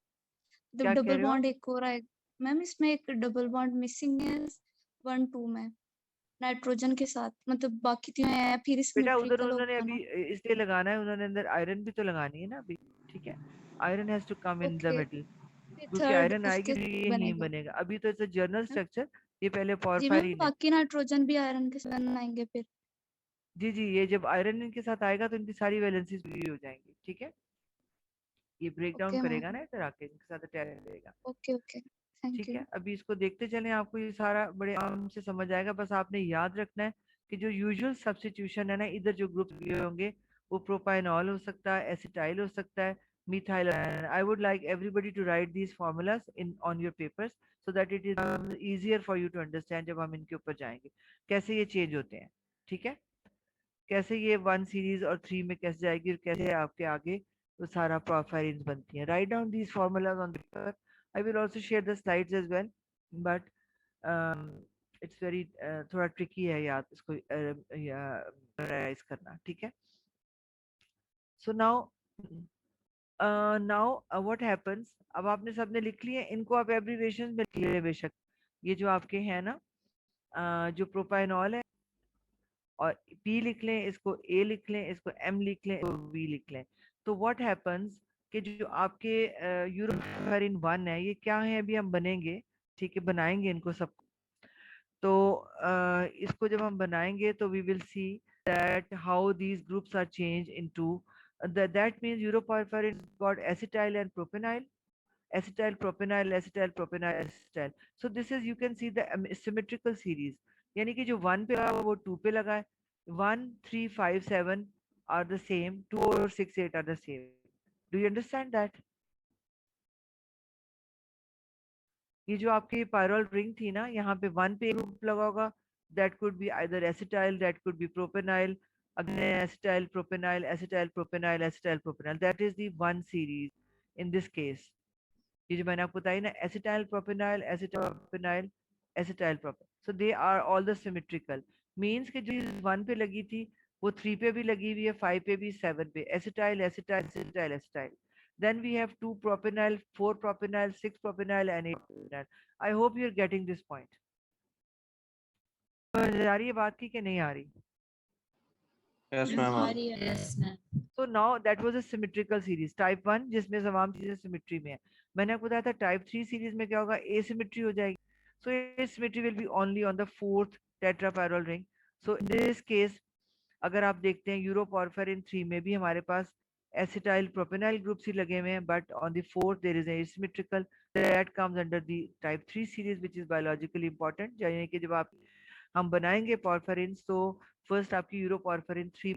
जब क्या कह डबल रहे हो आप? बॉन्ड एक और आएगा मैम, इसमें एक डबल बॉन्ड मिसिंग है 1 2 में नाइट्रोजन के साथ, मतलब बाकी तीनों हैं, फिर बेटा उधर सिमेट्रिकल उन्होंने होगा अभी ना। इसलिए लगाना है, उन्होंने अंदर आयरन भी तो लगानी है ना अभी, ठीक है। Iron has to come in the okay, middle, फिर क्योंकि थर्ड आयरन आएगी उसके तो साथ ये हीम बनेगा। बनेगा। अभी तो इट्स जर्नल स्ट्रक्चर, ये पहले जी मैम, पॉर्फायरिन है। बाकी नाइट्रोजन भी आयरन के साथ बनाएंगे फिर। जी जी, ये जब आयरन इनके साथ आएगा तो इनकी सारी वैलेंसीज भी हो जाएंगी, ठीक है। ये ब्रेक डाउन ओके करेगा मैम, ना इधर आके, इनके साथ अटैच करेगा, ओके ओके, थैंक ठीक यू। है। अभी इसको देखते चलें, आपको ये सारा बड़े आराम से समझ आएगा। बस आपने याद रखना है कि जो यूजुअल सब्स्टिट्यूशन है ना, इधर जो ग्रुप दिए होंगे वो प्रोपाइनॉल हो सकता है, एसिटाइल हो सकता है, methyl. I would like everybody to write these formulas in on your papers so that it is easier for you to understand जब हम इनके ऊपर जाएंगे कैसे ये चेंज होते हैं, ठीक है। कैसे ये 1 सीरीज और 3 में कैसे जाएगी, और कैसे आपके आगे वो सारा प्रोफाइल्स बनती हैं। Write down these formulas on paper. I will also share the slides as well, but it's very थोड़ा ट्रिकी है याद इसको मेमोराइज करना, ठीक है। सो नाउ व्हाट हैपेंस, अब आपने सबने लिख लिए, इनको आप एब्रीविएशन में लिख लिए बेशक। ये जो आपके हैं ना जो प्रोपाइनॉल है, और पी लिख लें, इसको ए लिख लें, इसको एम लिख लें, इसको वी लिख लें। तो व्हाट हैपेंस कि जो आपके यूरोफेरिन 1 है, ये क्या है अभी हम बनेंगे, ठीक है, बनाएंगे इनको सब। तो इसको जब हम बनाएंगे तो we will see that how these groups are change into that means uroporphyrin got acetyl and propenyl, acetyl propenyl acetyl propenyl acetyl. So this is, you can see the symmetrical series, यानी कि जो 1 पे लगा वो 2 पे लगा है. 1 3 5 7 are the same, 2 और 6 8 are the same. Do you understand that? ये जो आपकी पायरोल रिंग थी ना, यहाँ पे 1 पे ग्रुप लगा होगा, that could be either acetyl, that could be propenyl, again acetyl propenyl acetyl propenyl acetyl propenyl. That is the one series in this case. ये जो मैंने आपको बताई ना, acetyl propenyl acetyl propenyl acetyl propenyl, so they are all the symmetrical. means कि जो 1 पे लगी थी वो 3 पे भी लगी हुई है, 5 पे भी, 7 पे. acetyl acetyl acetyl acetyl. Then we have 2 propenyl, 4 propenyl, 6 propenyl and 8 propenyl. I hope you're getting this point. समझ आ रही है बात की कि नहीं आ रही? Yes, ma'am. Yes, ma'am. So now that was a symmetrical series. Type 1 जिसमें तमाम चीजें सिमेट्री में है. मैंने आपको बताया था टाइप 3 सीरीज में क्या होगा, asymmetry हो जाएगी. So asymmetry will be only on the fourth tetrapyrrole ring. So in this case अगर आप देखते हैं यूरोपोर्फिरिन 3 में भी हमारे पास एसिटाइल प्रोपेनाइल ग्रुप्स ही लगे हुए हैं, but on the fourth there is asymmetrical, that comes under the type 3 series which is biologically important. यानी कि जब आप हम बनाएंगे पोर्फिरिन तो फर्स्ट आपकी यूरोपोर्फिरिन 3,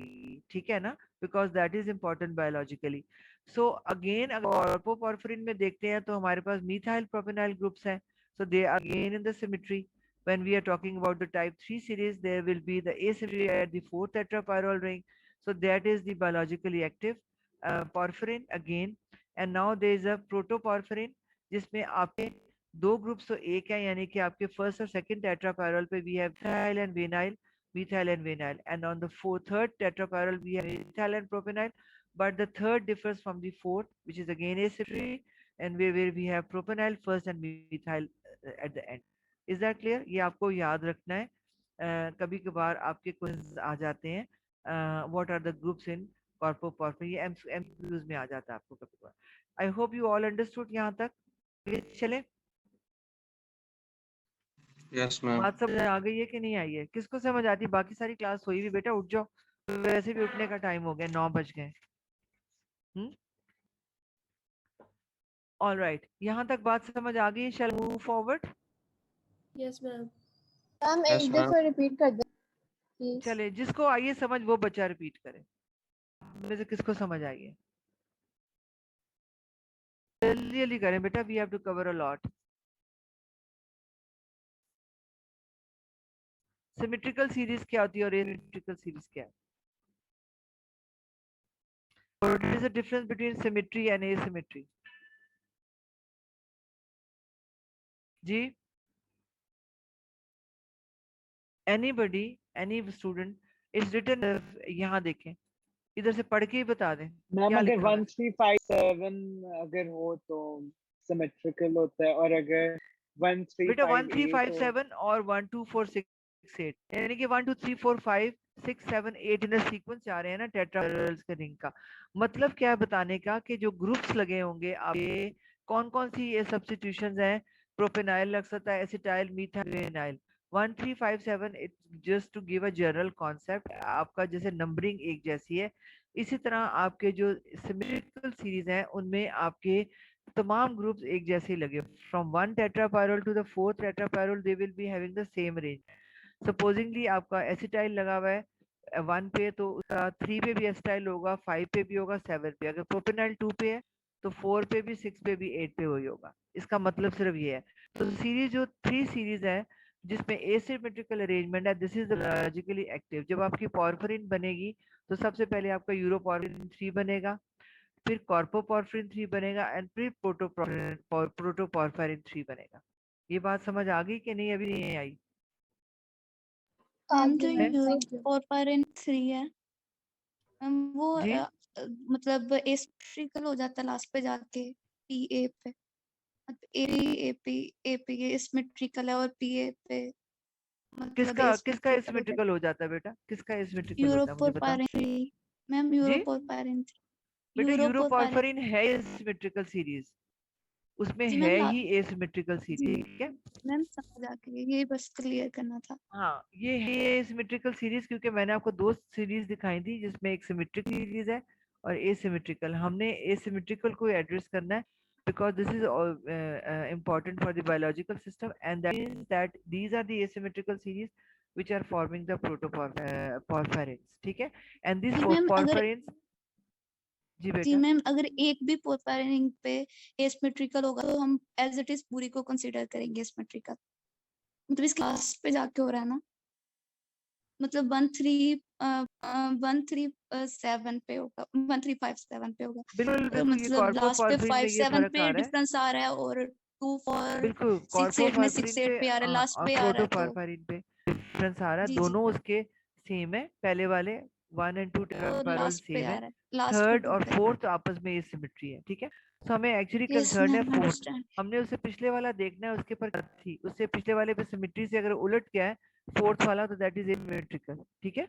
ठीक है ना, because that is important biologically. So again अगर ऑर्पोपोर्फिरिन में देखते हैं तो हमारे पास मिथाइल प्रोपेनाइल ग्रुप्स हैं, so they are again in the symmetry. When we are talking about the type 3 series, there will be the asymmetry at the fourth tetrapyrrole ring. So that is the biologically active porphyrin again. And now there is a protoporphyrin जिसमें आपके दो ग्रुप्स तो एक है, यानी कि आपके फर्स्ट और सेकंड टेट्रापायरल पे we have methyl and vinyl, methyl and vinyl, and on the third tetrapyrrole we have methyl and propenyl, but the third differs from the fourth, which is again asymmetry, and where we have propenyl first and methyl at the end. Is that clear? ये आपको याद रखना है. कभी कभार आपके क्वेश्चंस आ जाते हैं, what are the groups in corpoporphyrin, ये MCQs में आ जाता है आपको कभी कभार. I hope you all understood यहाँ तक. चले, Yes, ma'am. बात समझ आ गई है कि नहीं आई है? किसको समझ आती? बाकी सारी क्लास हुई भी. बेटा उठ जाओ, वैसे भी उठने का टाइम हो गया, 9 बज गए. ऑल राइट, यहाँ तक बात समझ आ गई. Shall move forward. Yes, ma'am. Ma'am Yes, एक ma'am. दफा रिपीट कर दे प्लीज. चले, जिसको आइए समझ वो बच्चा रिपीट करे. में से किसको समझ आई है? जल्दी जल्दी करें बेटा, we have to cover a lot. Symmetrical series क्या होती है और एसिमेट्रिकल सीरीज क्या है? What is the difference between symmetry and asymmetry? Ji, anybody, any student, is written. यहाँ देखें, इधर से पढ़ के ही बता दें. मैम क्या अगर लिखा हुआ है? 1357 अगर हो तो सिमेट्रिकल होता है, और अगर बेटा 1358 हो 1357 और 12468, यानी कि 1 2 3 4 5 6 7 8 इन सीक्वेंस जा रहे हैं ना टेट्राहेड्रल्स के रिंग का. मतलब क्या है बताने का कि जो ग्रुप्स लगे होंगे आपके, कौन कौन सी ये सब्स्टिट्यूशंस हैं. प्रोपेनाइल लग सकता है, acetyl, methyl, vinyl. 1357 just to give a general concept. आपका जैसे नंबरिंग एक जैसी है, इसी तरह आपके जो सिमेट्रिकल सीरीज हैं उनमें आपके तमाम ग्रुप्स एक जैसे ही लगे. From one tetrapyrrole to the fourth tetrapyrrole they will be having the same range. Supposingly आपका एसिटाइल लगा हुआ है 1 पे, तो उसका 3 पे भी एसिटाइल होगा, 5 पे भी होगा, 7 पे. अगर प्रोपेनाइल 2 पे है तो 4 पे भी, 6 पे भी, 8 पे वही होगा. इसका मतलब सिर्फ ये है. तो सीरीज जो 3 सीरीज है जिसमें एसिमेट्रिकल अरेंजमेंट है, this is the biologically active. जब आपकी पोर्फिरिन बनेगी तो सबसे पहले आपका यूरोपोर्फिरिन 3 बनेगा, फिर कॉर्पोपोर्फिरिन 3 बनेगा, एंड फिर प्रोटोपोर्फिरिन 3 बनेगा. ये बात समझ आ गई कि नहीं? अभी नहीं आई? मैम जो है? यूरोपोर्फिरिन 3 है वो जी, मतलब एसिमेट्रिकल हो जाता है लास्ट पे जाके पीए पे. एपी एपी एसिमेट्रिकल है और पीए पे मतलब किसका asymmetrical हो जाता एसिमेट्रिकल हो जाता है बेटा? किसका है. एसिमेट्रिकल होता है मुझे बताओ. यूरोपोर्फिरिन मैम, जी यूरोपोर्फिरिन बेटा, यूरोपोर्फिरिन यूरोपोर्फिरिन है एसिमेट्रिकल सीरीज, उसमें जी है मैम. ही एसिमेट्रिकल सीरीज. ठीक है, मैम समझ आ गई, ये बस क्लियर करना था. हाँ ये है एसिमेट्रिकल सीरीज, क्योंकि मैंने आपको दो सीरीज दिखाई थी जिसमें एक सिमेट्रिक सीरीज है और एसिमेट्रिकल. हमने एसिमेट्रिकल को एड्रेस करना है. because this is important for the biological system, and that means that these are the asymmetrical series which are forming the protoporphyrins. ठीक है, and these जी मैम, अगर porphyrins, जी जी बेटा, मैम, अगर एक भी पोरफायरिन रिंग पे एसिमेट्रिकल होगा तो हम एज इट इज पूरी को कंसीडर करेंगे एसिमेट्रिकल, मतलब इस क्लास पे जाके हो रहा है ना, मतलब 1357 पे होगा, 1357 पे होगा, बिल्कुल अगर बिल्कुल, ये मतलब लास्ट पे कॉर्पोपॉर्फिरिन में ये 57 फर्क पे आ रहा है, डिफरेंस आ रहा है और 2 4 बिल्कुल 6 8 में कॉर्पोपॉर्फिरिन 6 8 पे आ रहा है, लास्ट और पे आ रहा है, तो प्रोटोपॉर्फिरिन पे डिफरेंस आ रहा है, जी जी दोनों उसके सेम है, पहले वाले 1 and 2 तो टेरापेरोल लास्ट पे सेम आ है, रहा है, लास्ट थर्ड ग्रुप और पे। फोर्थ आपस में ये सिमेट्री है, ठीक है। तो हमें एक्चुअली यस कंसर्न है मैम, फोर्थ, अंडरस्टैंड। हमने उससे पिछले वाला देखना है, उसके पर थी, उससे पिछले वाले पे सिमेट्री से अगर उलट गया है फोर्थ वाला तो दैट इज एसिमेट्रिकल, ठीक है,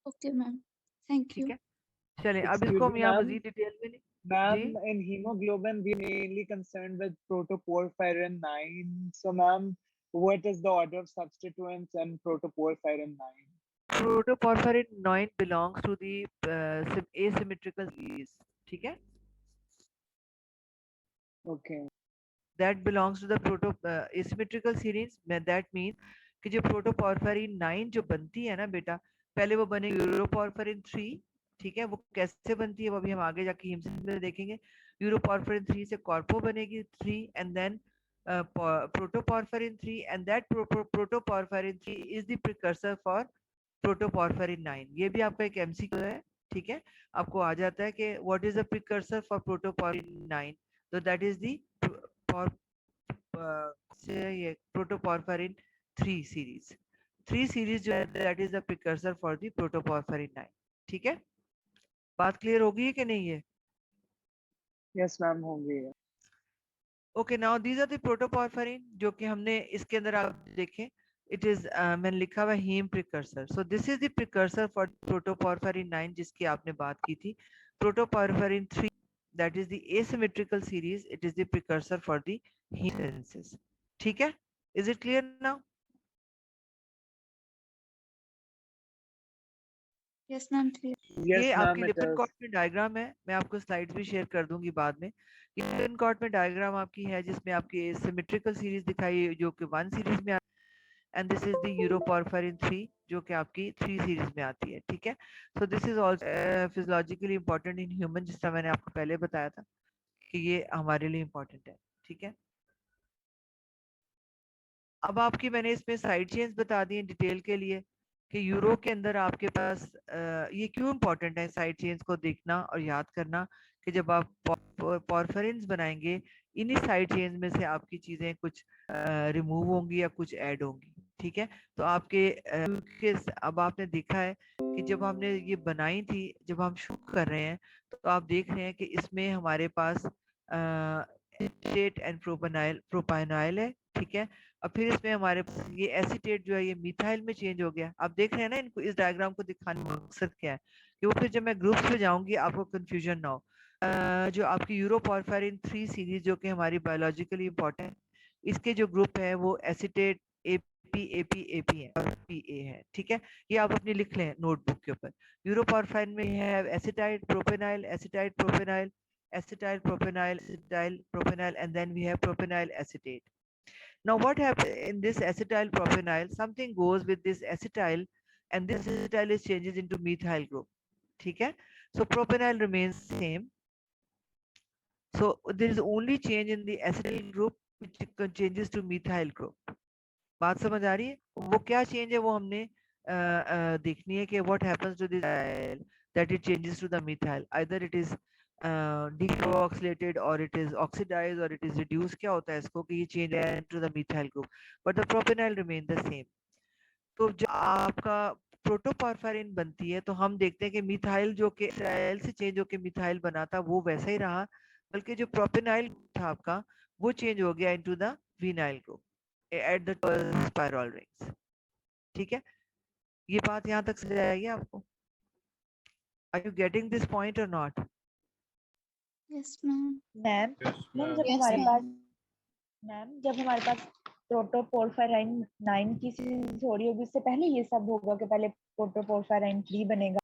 ओके मैम, थैंक ठीक यू। है। चलें अब Excuse इसको हम me, यहाँ ma'am. मजीद डिटेल में नहीं, Ma'am, ji in hemoglobin, we are mainly concerned with protoporphyrin 9. So, ma'am, what is the order of substituents in protoporphyrin 9? प्रोटोपॉर्फिरिन 9 belongs to the asymmetrical series, ठीक है, Okay. that belongs to the asymmetrical series में, that means कि जो प्रोटोपॉर्फिरिन 9 जो बनती है ना बेटा, पहले वो बनेगी यूरोपॉर्फिरिन 3, ठीक है, वो कैसे बनती है वो अभी हम आगे जाके हिमसिस में देखेंगे। यूरोपॉर्फिरिन 3 से कॉर्पो बनेगी 3 and then protoporphyrin 3 and that protoporphyrin 3 is the precursor for protoporphyrin 9। ये भी आपका एक एमसीक्यू है, ठीक है, आपको आ जाता है कि what is the precursor for protoporphyrin 9, तो दैट इज द ये प्रोटोपॉर्फिरिन 3 सीरीज, 3 सीरीज जो है that is the precursor for the protoporphyrin 9, ठीक है, बात क्लियर होगी है कि नहीं है? Yes, ma'am, होंगे। Okay, now these are the protoporphyrin जो कि हमने इसके अंदर आप देखें, इट इज मैंने लिखा हुआ heme precursor, so this is the precursor for protoporphyrin 9 जिसकी आपने बात की थी। प्रोटोपॉर्फिरिन 3 that is the asymmetrical series, it is the precursor for the heme synthesis, ठीक है, is it clear now? Yes ma'am, clear. Yes, ये ma'am, आपकी it लिपनकॉट is. में डायग्राम है, मैं आपको स्लाइड्स भी शेयर कर दूंगी बाद में। लिपनकॉट में डायग्राम आपकी है जिसमें आपकी सिमेट्रिकल सीरीज दिखाई जो कि 1 सीरीज में, एंड दिस इज द यूरोपॉर्फिरिन 3 जो कि आपकी 3 सीरीज में आती है, ठीक है। सो this is also physiologically important in human, जिस तरह मैंने आपको पहले बताया था कि ये हमारे लिए इंपॉर्टेंट है, ठीक है। अब आपकी मैंने इसमें साइड चेन्स बता दी डिटेल के लिए कि यूरो के अंदर आपके पास ये क्यों इम्पोर्टेंट है साइड चेन्स को देखना और याद करना कि जब आप पॉर्फिरिन्स बनाएंगे इन्हीं साइड चेन्स में से आपकी चीजें कुछ रिमूव होंगी या कुछ ऐड होंगी, ठीक है। तो आपके अब आपने देखा है कि जब हमने ये बनाई थी, जब हम शुरू कर रहे हैं तो आप देख रहे हैं कि इसमें हमारे पास एसिटेट एंड प्रोपाइनाइल है, ठीक है, और फिर इसमें हमारे पास ये एसीटेट जो है ये मिथाइल में चेंज हो गया। आप देख रहे हैं ना, इनको इस डायग्राम को दिखाने का मकसद क्या है कि वो फिर जब मैं ग्रुप्स पे जाऊंगी आपको कंफ्यूजन ना हो। जो आपकी यूरोपॉर्फिरिन 3 सीरीज जो कि हमारी बायोलॉजिकली इंपॉर्टेंट, इसके जो ग्रुप है वो एसीटेट एपी एपी एपी है और पीए है, ठीक है, ये आप अपनी लिख लें नोटबुक के ऊपर। यूरोपॉर्फिरिन में है acetyl propenyl, acetyl propenyl, acetyl propenyl, acetyl propenyl, and then we have propenyl acetate. Now what happens in this acetyl propenyl, something goes with this acetyl and this acetyl is changes into methyl group, ठीक है, so propenyl remains same, so there is only change in the acetyl group which changes to methyl group। बात समझ आ रही है? वो क्या चेंज है वो हमने देखनी है कि what happens to this that it changes to the methyl, either it is decarboxylated or it is oxidized or it is reduced, क्या होता है इसको कि ये change into the methyl group but the propenyl remain the same। तो जब आपका प्रोटोपॉर्फिरिन बनती है तो हम देखते हैं कि मिथाइल जो कि एसिटाइल से चेंज होकर मिथाइल बना था वो वैसा ही रहा, बल्कि जो प्रोपेनाइल था आपका वो चेंज हो गया into the vinyl group at the spiral rings, ठीक है। ये बात यहाँ तक समझ आएगी आपको? Are you getting this point और not? Yes ma'am. Ma'am Yes, ma'am ma'am. जब Yes, हमारे ma'am. पास जब हमारे पास प्रोटोपोर्फिरिन 9 की सीरीज हो रही होगी उससे पहले ये सब होगा कि पहले प्रोटोपोर्फिरिन 3 बनेगा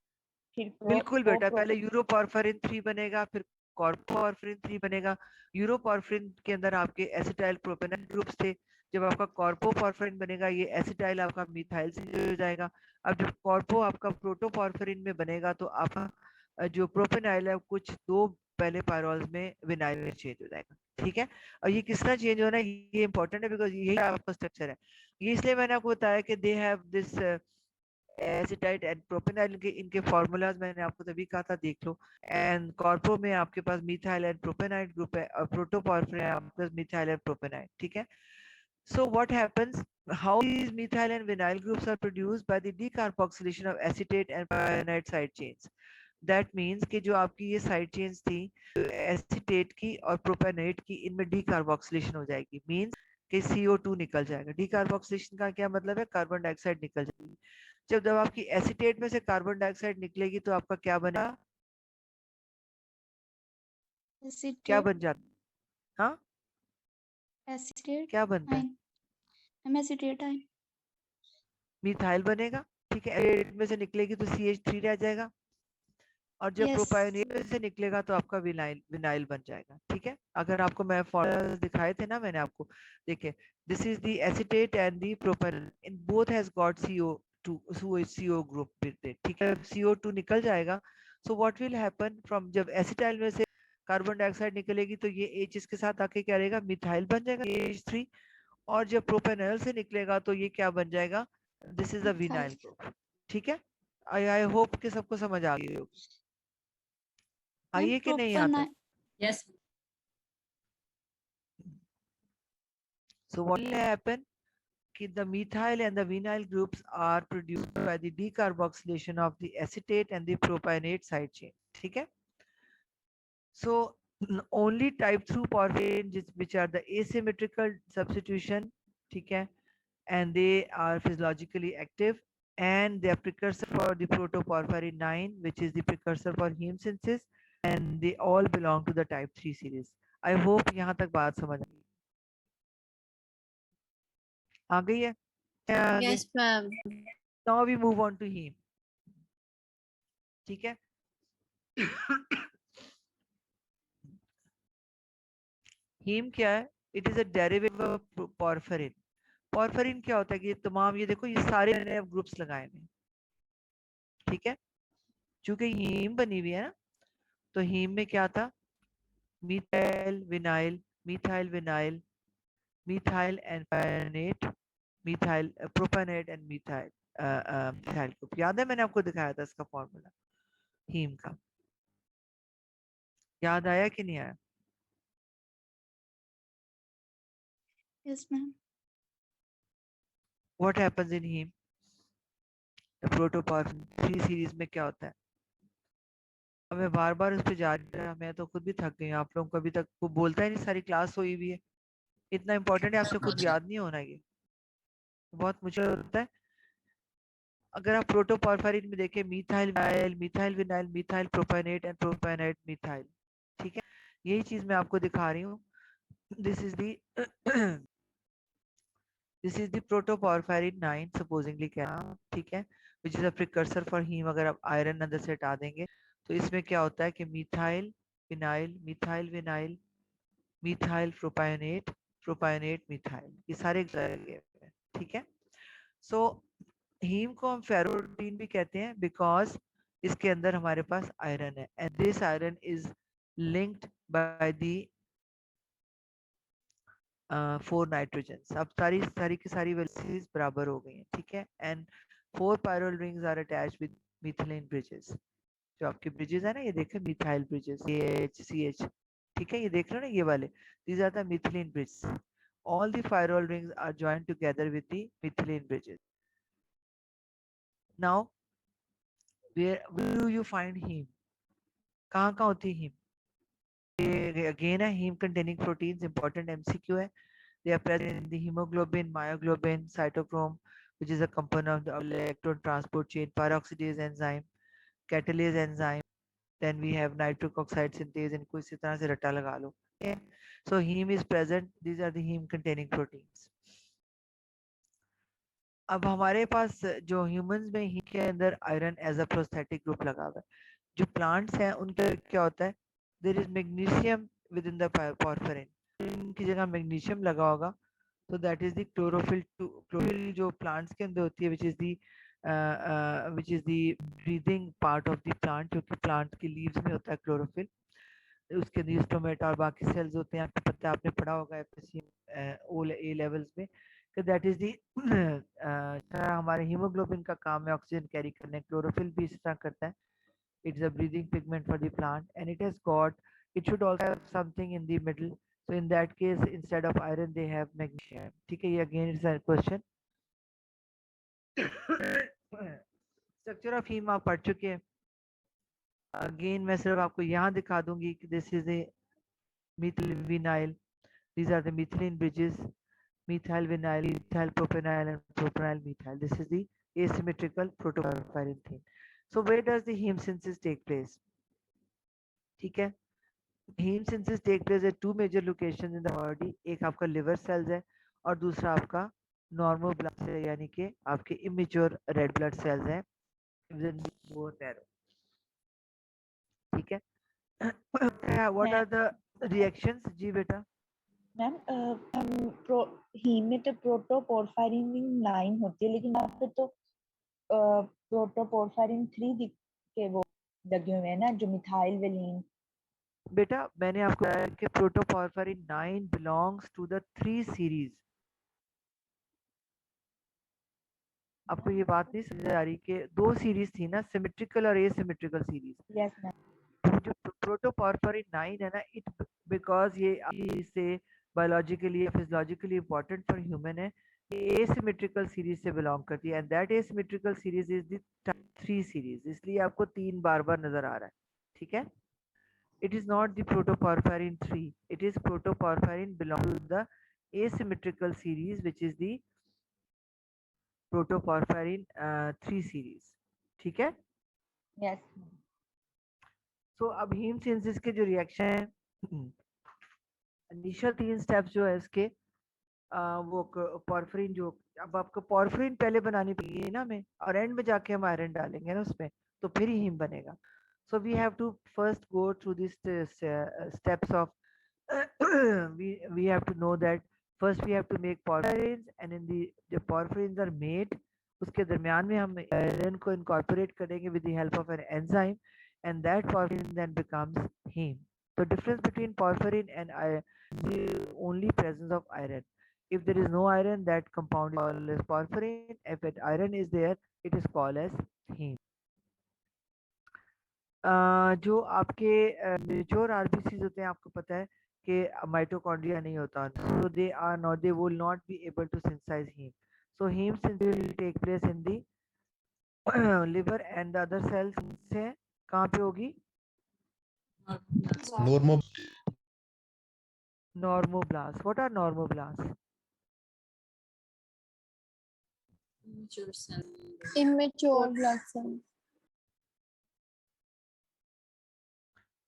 फिर बिल्कुल बेटा, पहले यूरोपॉर्फिरिन 3 बनेगा, फिर कॉर्पोरफिन 3 बनेगा। यूरोपॉर्फिन के अंदर आपके एसिटाइल प्रोपेनाइल ग्रुप्स थे। जब आपका कॉर्पोपॉर्फिन बनेगा ये एसिटाइल आपका मिथाइल से हो जाएगा। अब जब कॉर्पो आपका प्रोटोपॉर्फिन में बनेगा तो आपका जो प्रोपेनाइल है कुछ 2 पहले पायरोल्स में विनाइल में चेंज हो जाएगा। ठीक है, और ये किस तरह चेंज होना है ये इंपॉर्टेंट है बिकॉज यही आपका स्ट्रक्चर है। ये इसलिए मैंने आपको बताया कि दे हैव दिस एसिटाइट एंड प्रोपेनाइल के इनके फॉर्मूलाज मैंने आपको तभी कहा था देख लो। एंड कॉर्पो में आपके पास मिथाइल एंड प्रोपेनाइल ग्रुप है और प्रोटोपॉर्फिन है आपके पास मिथाइल एंड प्रोपेनाइल। ठीक है, so what happens, how these methyl and vinyl groups are produced by the decarboxylation of acetate and cyanide side chains. That means कि जो आपकी ये साइड चेन्स थी एसिटेट की और प्रोपेनेट की इनमें डीकार्बोक्सिलेशन हो जाएगी। मींस कि CO2 निकल जाएगा। डीकार्बोक्सिलेशन का क्या मतलब है, कार्बन डाइऑक्साइड निकल जाएगी। जब आपकी एसिटेट में से कार्बन डाइऑक्साइड निकलेगी तो आपका क्या बना, क्या बन जाता, हाँ एसिटेट क्या बनता है, आयन, एसिटेट आयन, मिथाइल बनेगा। ठीक है, एसिटेट में से निकलेगी तो CH3 रह जाएगा और जब यस प्रोपायोनियर से निकलेगा तो आपका विनाइल विनाइल बन जाएगा। ठीक है, अगर आपको मैं फॉर्मूला दिखाए थे ना मैंने आपको, देखिए this is the acetate and the propionate in both has got CO2 CO group with it. ठीक है, CO2 निकल जाएगा। So what will happen from, जब एसिटाइल में से कार्बन डाइऑक्साइड निकलेगी तो ये H इसके साथ आके क्या रहेगा, मिथाइल बन जाएगा CH3। और जब प्रोपेनॉल से निकलेगा तो ये क्या बन जाएगा, this is a vinyl group. ठीक है, आई होप कि सबको समझ आ गई होगी। आइए कि नहीं आता। Yes. So what will happen, कि the methyl and the vinyl groups are produced by the decarboxylation of the acetate and the propionate side chain. ठीक है, so only type 2 porphyrin which are the asymmetrical substitution, ठीक है, and they are physiologically active and they are precursor for the protoporphyrin 9 which is the precursor for heme synthesis and they all belong to the type 3 series. I hope यहाँ तक बात समझ आ गई है। Yes, ma'am. Now we move on to heme. ठीक है, हीम क्या है, it is a derivative of porphyrin. Porphyrin क्या होता है कि ये तमाम, ये देखो ये सारे मैंने अब ग्रुप्स लगाए हुए हैं। ठीक है, चूंकि हीम बनी हुई है ना, तो हीम में क्या था, methyl vinyl, methyl vinyl, methyl and propionate, methyl propionate and methyl methyl group. याद है मैंने आपको दिखाया था इसका फॉर्मूला हीम का, याद आया कि नहीं आया? Yes ma'am, What happens in heme? The protoporphyrin 3 series में क्या होता है? अब मैं बार बार उस पर जा रहा, मैं तो खुद भी थक गई हूँ। आप लोगों को अभी तक वो बोलता ही नहीं, सारी क्लास हुई भी है। इतना इंपॉर्टेंट है, आपसे खुद याद नहीं होना, ये बहुत मुश्किल होता है। अगर आप प्रोटोपोर्फायरिन में देखें, methyl vinyl, methyl vinyl, methyl propionate and propionate methyl. ठीक है, यही चीज मैं आपको दिखा रही हूँ। This is the this is the protoporphyrin 9 supposingly क्या, ठीक है, which is a precursor for heme. अगर आप आयरन अंदर से हटा देंगे तो इसमें क्या होता है कि methyl vinyl, methyl vinyl, methyl propionate, propionate methyl, ये सारे ठीक है। सो हीम को हम फेरोटीन भी कहते हैं बिकॉज इसके अंदर हमारे पास आयरन है and this iron is linked by the 4 nitrogen. अब सारी की सारी वैल्यूज बराबर हो गई हैं। ठीक है, and 4 pyrrole rings are attached with methylene bridges. जो आपके ब्रिजेस है ना, ये देखें मिथाइल ब्रिजेस, CH। ठीक है, ये देख रहे हो ना ये वाले, these are the methylene bridges. All the pyrrole rings are joined together with the methylene bridges. Now where do you find heme? कहाँ होती है heme? Again है heme containing proteins, important MCQ है। They are present in the hemoglobin, myoglobin, cytochrome, which is a component of the electron transport chain, peroxidase enzyme, catalase enzyme. Then we have nitric oxide synthase, इनको इसी तरह से रट्टा लगा लो। Okay? So heme is present. These are the heme containing proteins. अब हमारे पास जो ह्यूमंस में ही के अंदर iron as a prosthetic group लगा हुआ है। जो प्लांट्स हैं उनके क्या होता है, there is magnesium within the porphyrin. इनकी जगह magnesium लगा होगा, so that is the chlorophyll chlorophyll जो plants के अंदर होती है, which is the breathing part of the plant, जो कि plant के leaves में होता है chlorophyll. उसके अंदर स्टोमेटा और बाकी सेल्स होते हैं, आपको पता है, आपने पढ़ा होगा एफएससी ए लेवल्स में, कि दैट इज दी हमारे हीमोग्लोबिन का काम है ऑक्सीजन कैरी करने, क्लोरोफिल भी इस तरह करता है. It's a breathing pigment for the plant and it has got, it should also have something in the middle, so in that case instead of iron they have magnesium. ठीक है, ये again it's a question. Structure of heme आप पढ़ चुके हैं. अगेन मैं सिर्फ आपको यहाँ दिखा दूंगी कि this is a methyl vinyl. These are the methylene bridges, methyl vinyl, ethyl propenyl and propenyl methyl. This is the asymmetrical protoporphyrin thing. So where does the heme synthesis take place? ठीक है, heme synthesis take place at two major locations in the body. एक आपका liver cells है और दूसरा आपका normoblast है, यानी कि आपके immature red blood cells हैं within the bone marrow. ठीक है. What are the reactions? जी बेटा. मैम हीम में तो प्रोटोपोर्फायरिन 9 होती है, लेकिन यहाँ पे तो प्रोटोपोर्फायरिन 3 के वो लगे हुए हैं ना, जो मिथाइल वेलिन. बेटा मैंने आपको बताया कि प्रोटोपोर्फायरिन 9 belongs to the 3 series. आपको ये बात नहीं समझ आ रही कि 2 सीरीज थी ना, सिमेट्रिकल और एसिमेट्रिकल सीरीज. Yes ma'am. जो प्रोटोपोर्फायरिन 9 है ना, इट बिकॉज ये से biologically physiologically important for human है, ये एसिमेट्रिकल सीरीज से बिलोंग करती है and that asymmetrical series is the 3 series, इसलिए आपको 3 बार बार नजर आ रहा है. ठीक है, it is not the protoporphyrin 3, it is protoporphyrin belong to the asymmetrical series, which is the protoporphyrin 3 series. ठीक है. यस. सो अब हीम सिंथेसिस के जो रिएक्शन है, इनिशियल 3 स्टेप्स जो है इसके, वो पोर्फिरिन, जो अब आपको पोर्फिरिन पहले बनानी पड़ेगी ना हमें, और एंड में जाके हम आयरन डालेंगे ना उसमें, तो फिर ही हीम बनेगा. So we have to first go through these steps of we have to know that first we have to make porphyrins, and in the porphyrins are made, उसके दरमियान में हम iron को incorporate करेंगे with the help of an enzyme, and that porphyrin then becomes heme. The difference between porphyrin and iron is the only presence of iron. If there is no iron, that compound is called as porphyrin. If that iron is there, it is called as heme. जो आपके मेच्योर आरबीसीज होते हैं, आपको पता है कि माइटोकॉन्ड्रिया नहीं होता, so they are not, they will not be able to synthesize heme. So heme synthesis will take place in the liver and the other cells से कहाँ पे होगी? Normoblasts. What are normoblasts? Immature blood cells.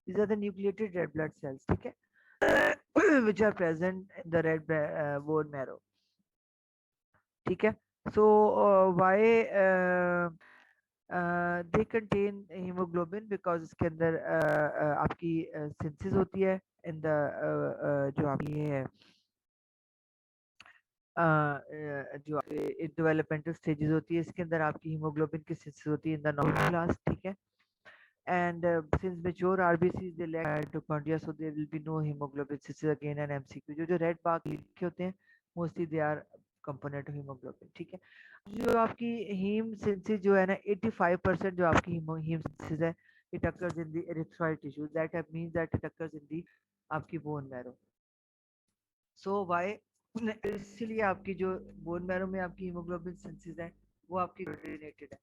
These are the nucleated red blood cells, ठीक है, which are present in the red bone marrow. ठीक है. So why they contain hemoglobin? Because इसके अंदर आपकी synthesis होती है in the जो आपकी है जो developmental stages होती है, इसके अंदर आपकी hemoglobin की synthesis होती है in the normoblasts. ठीक है. And since mature RBCs they lack mitochondria, so there will be no hemoglobin. This is again an MCQ. जो रेड बाग लिखे होते हैं mostly they are component of hemoglobin. ठीक है. जो आपकी हीम सिंथेसिस जो है ना, 85% जो आपकी हीम सिंथेसिस है, it occurs in the erythroid tissues. That means that it occurs in the आपकी bone marrow. So why? इसलिए आपकी जो bone marrow में आपकी हीमोग्लोबिन सिंथेसिस है वो आपकी coordinated है.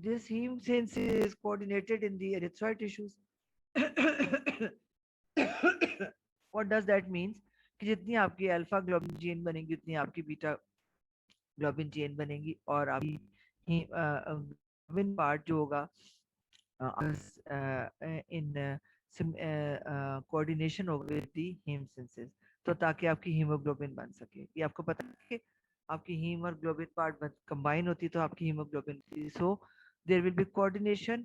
This heme synthesis is coordinated in the erythroid tissues. What does that mean? कि जितनी आपकी अल्फा ग्लोबिन चेन बनेगी उतनी आपकी बीटा ग्लोबिन चेन बनेगी, और आपकी ग्लोबिन पार्ट जो होगा इन कोऑर्डिनेशन हो विद द हीम सेंसेस, तो ताकि आपकी हीमोग्लोबिन बन सके। ये आपको पता है कि आपकी हीम और ग्लोबिन पार्ट कंबाइन होती है तो आपकी hemoglobin, so there will be coordination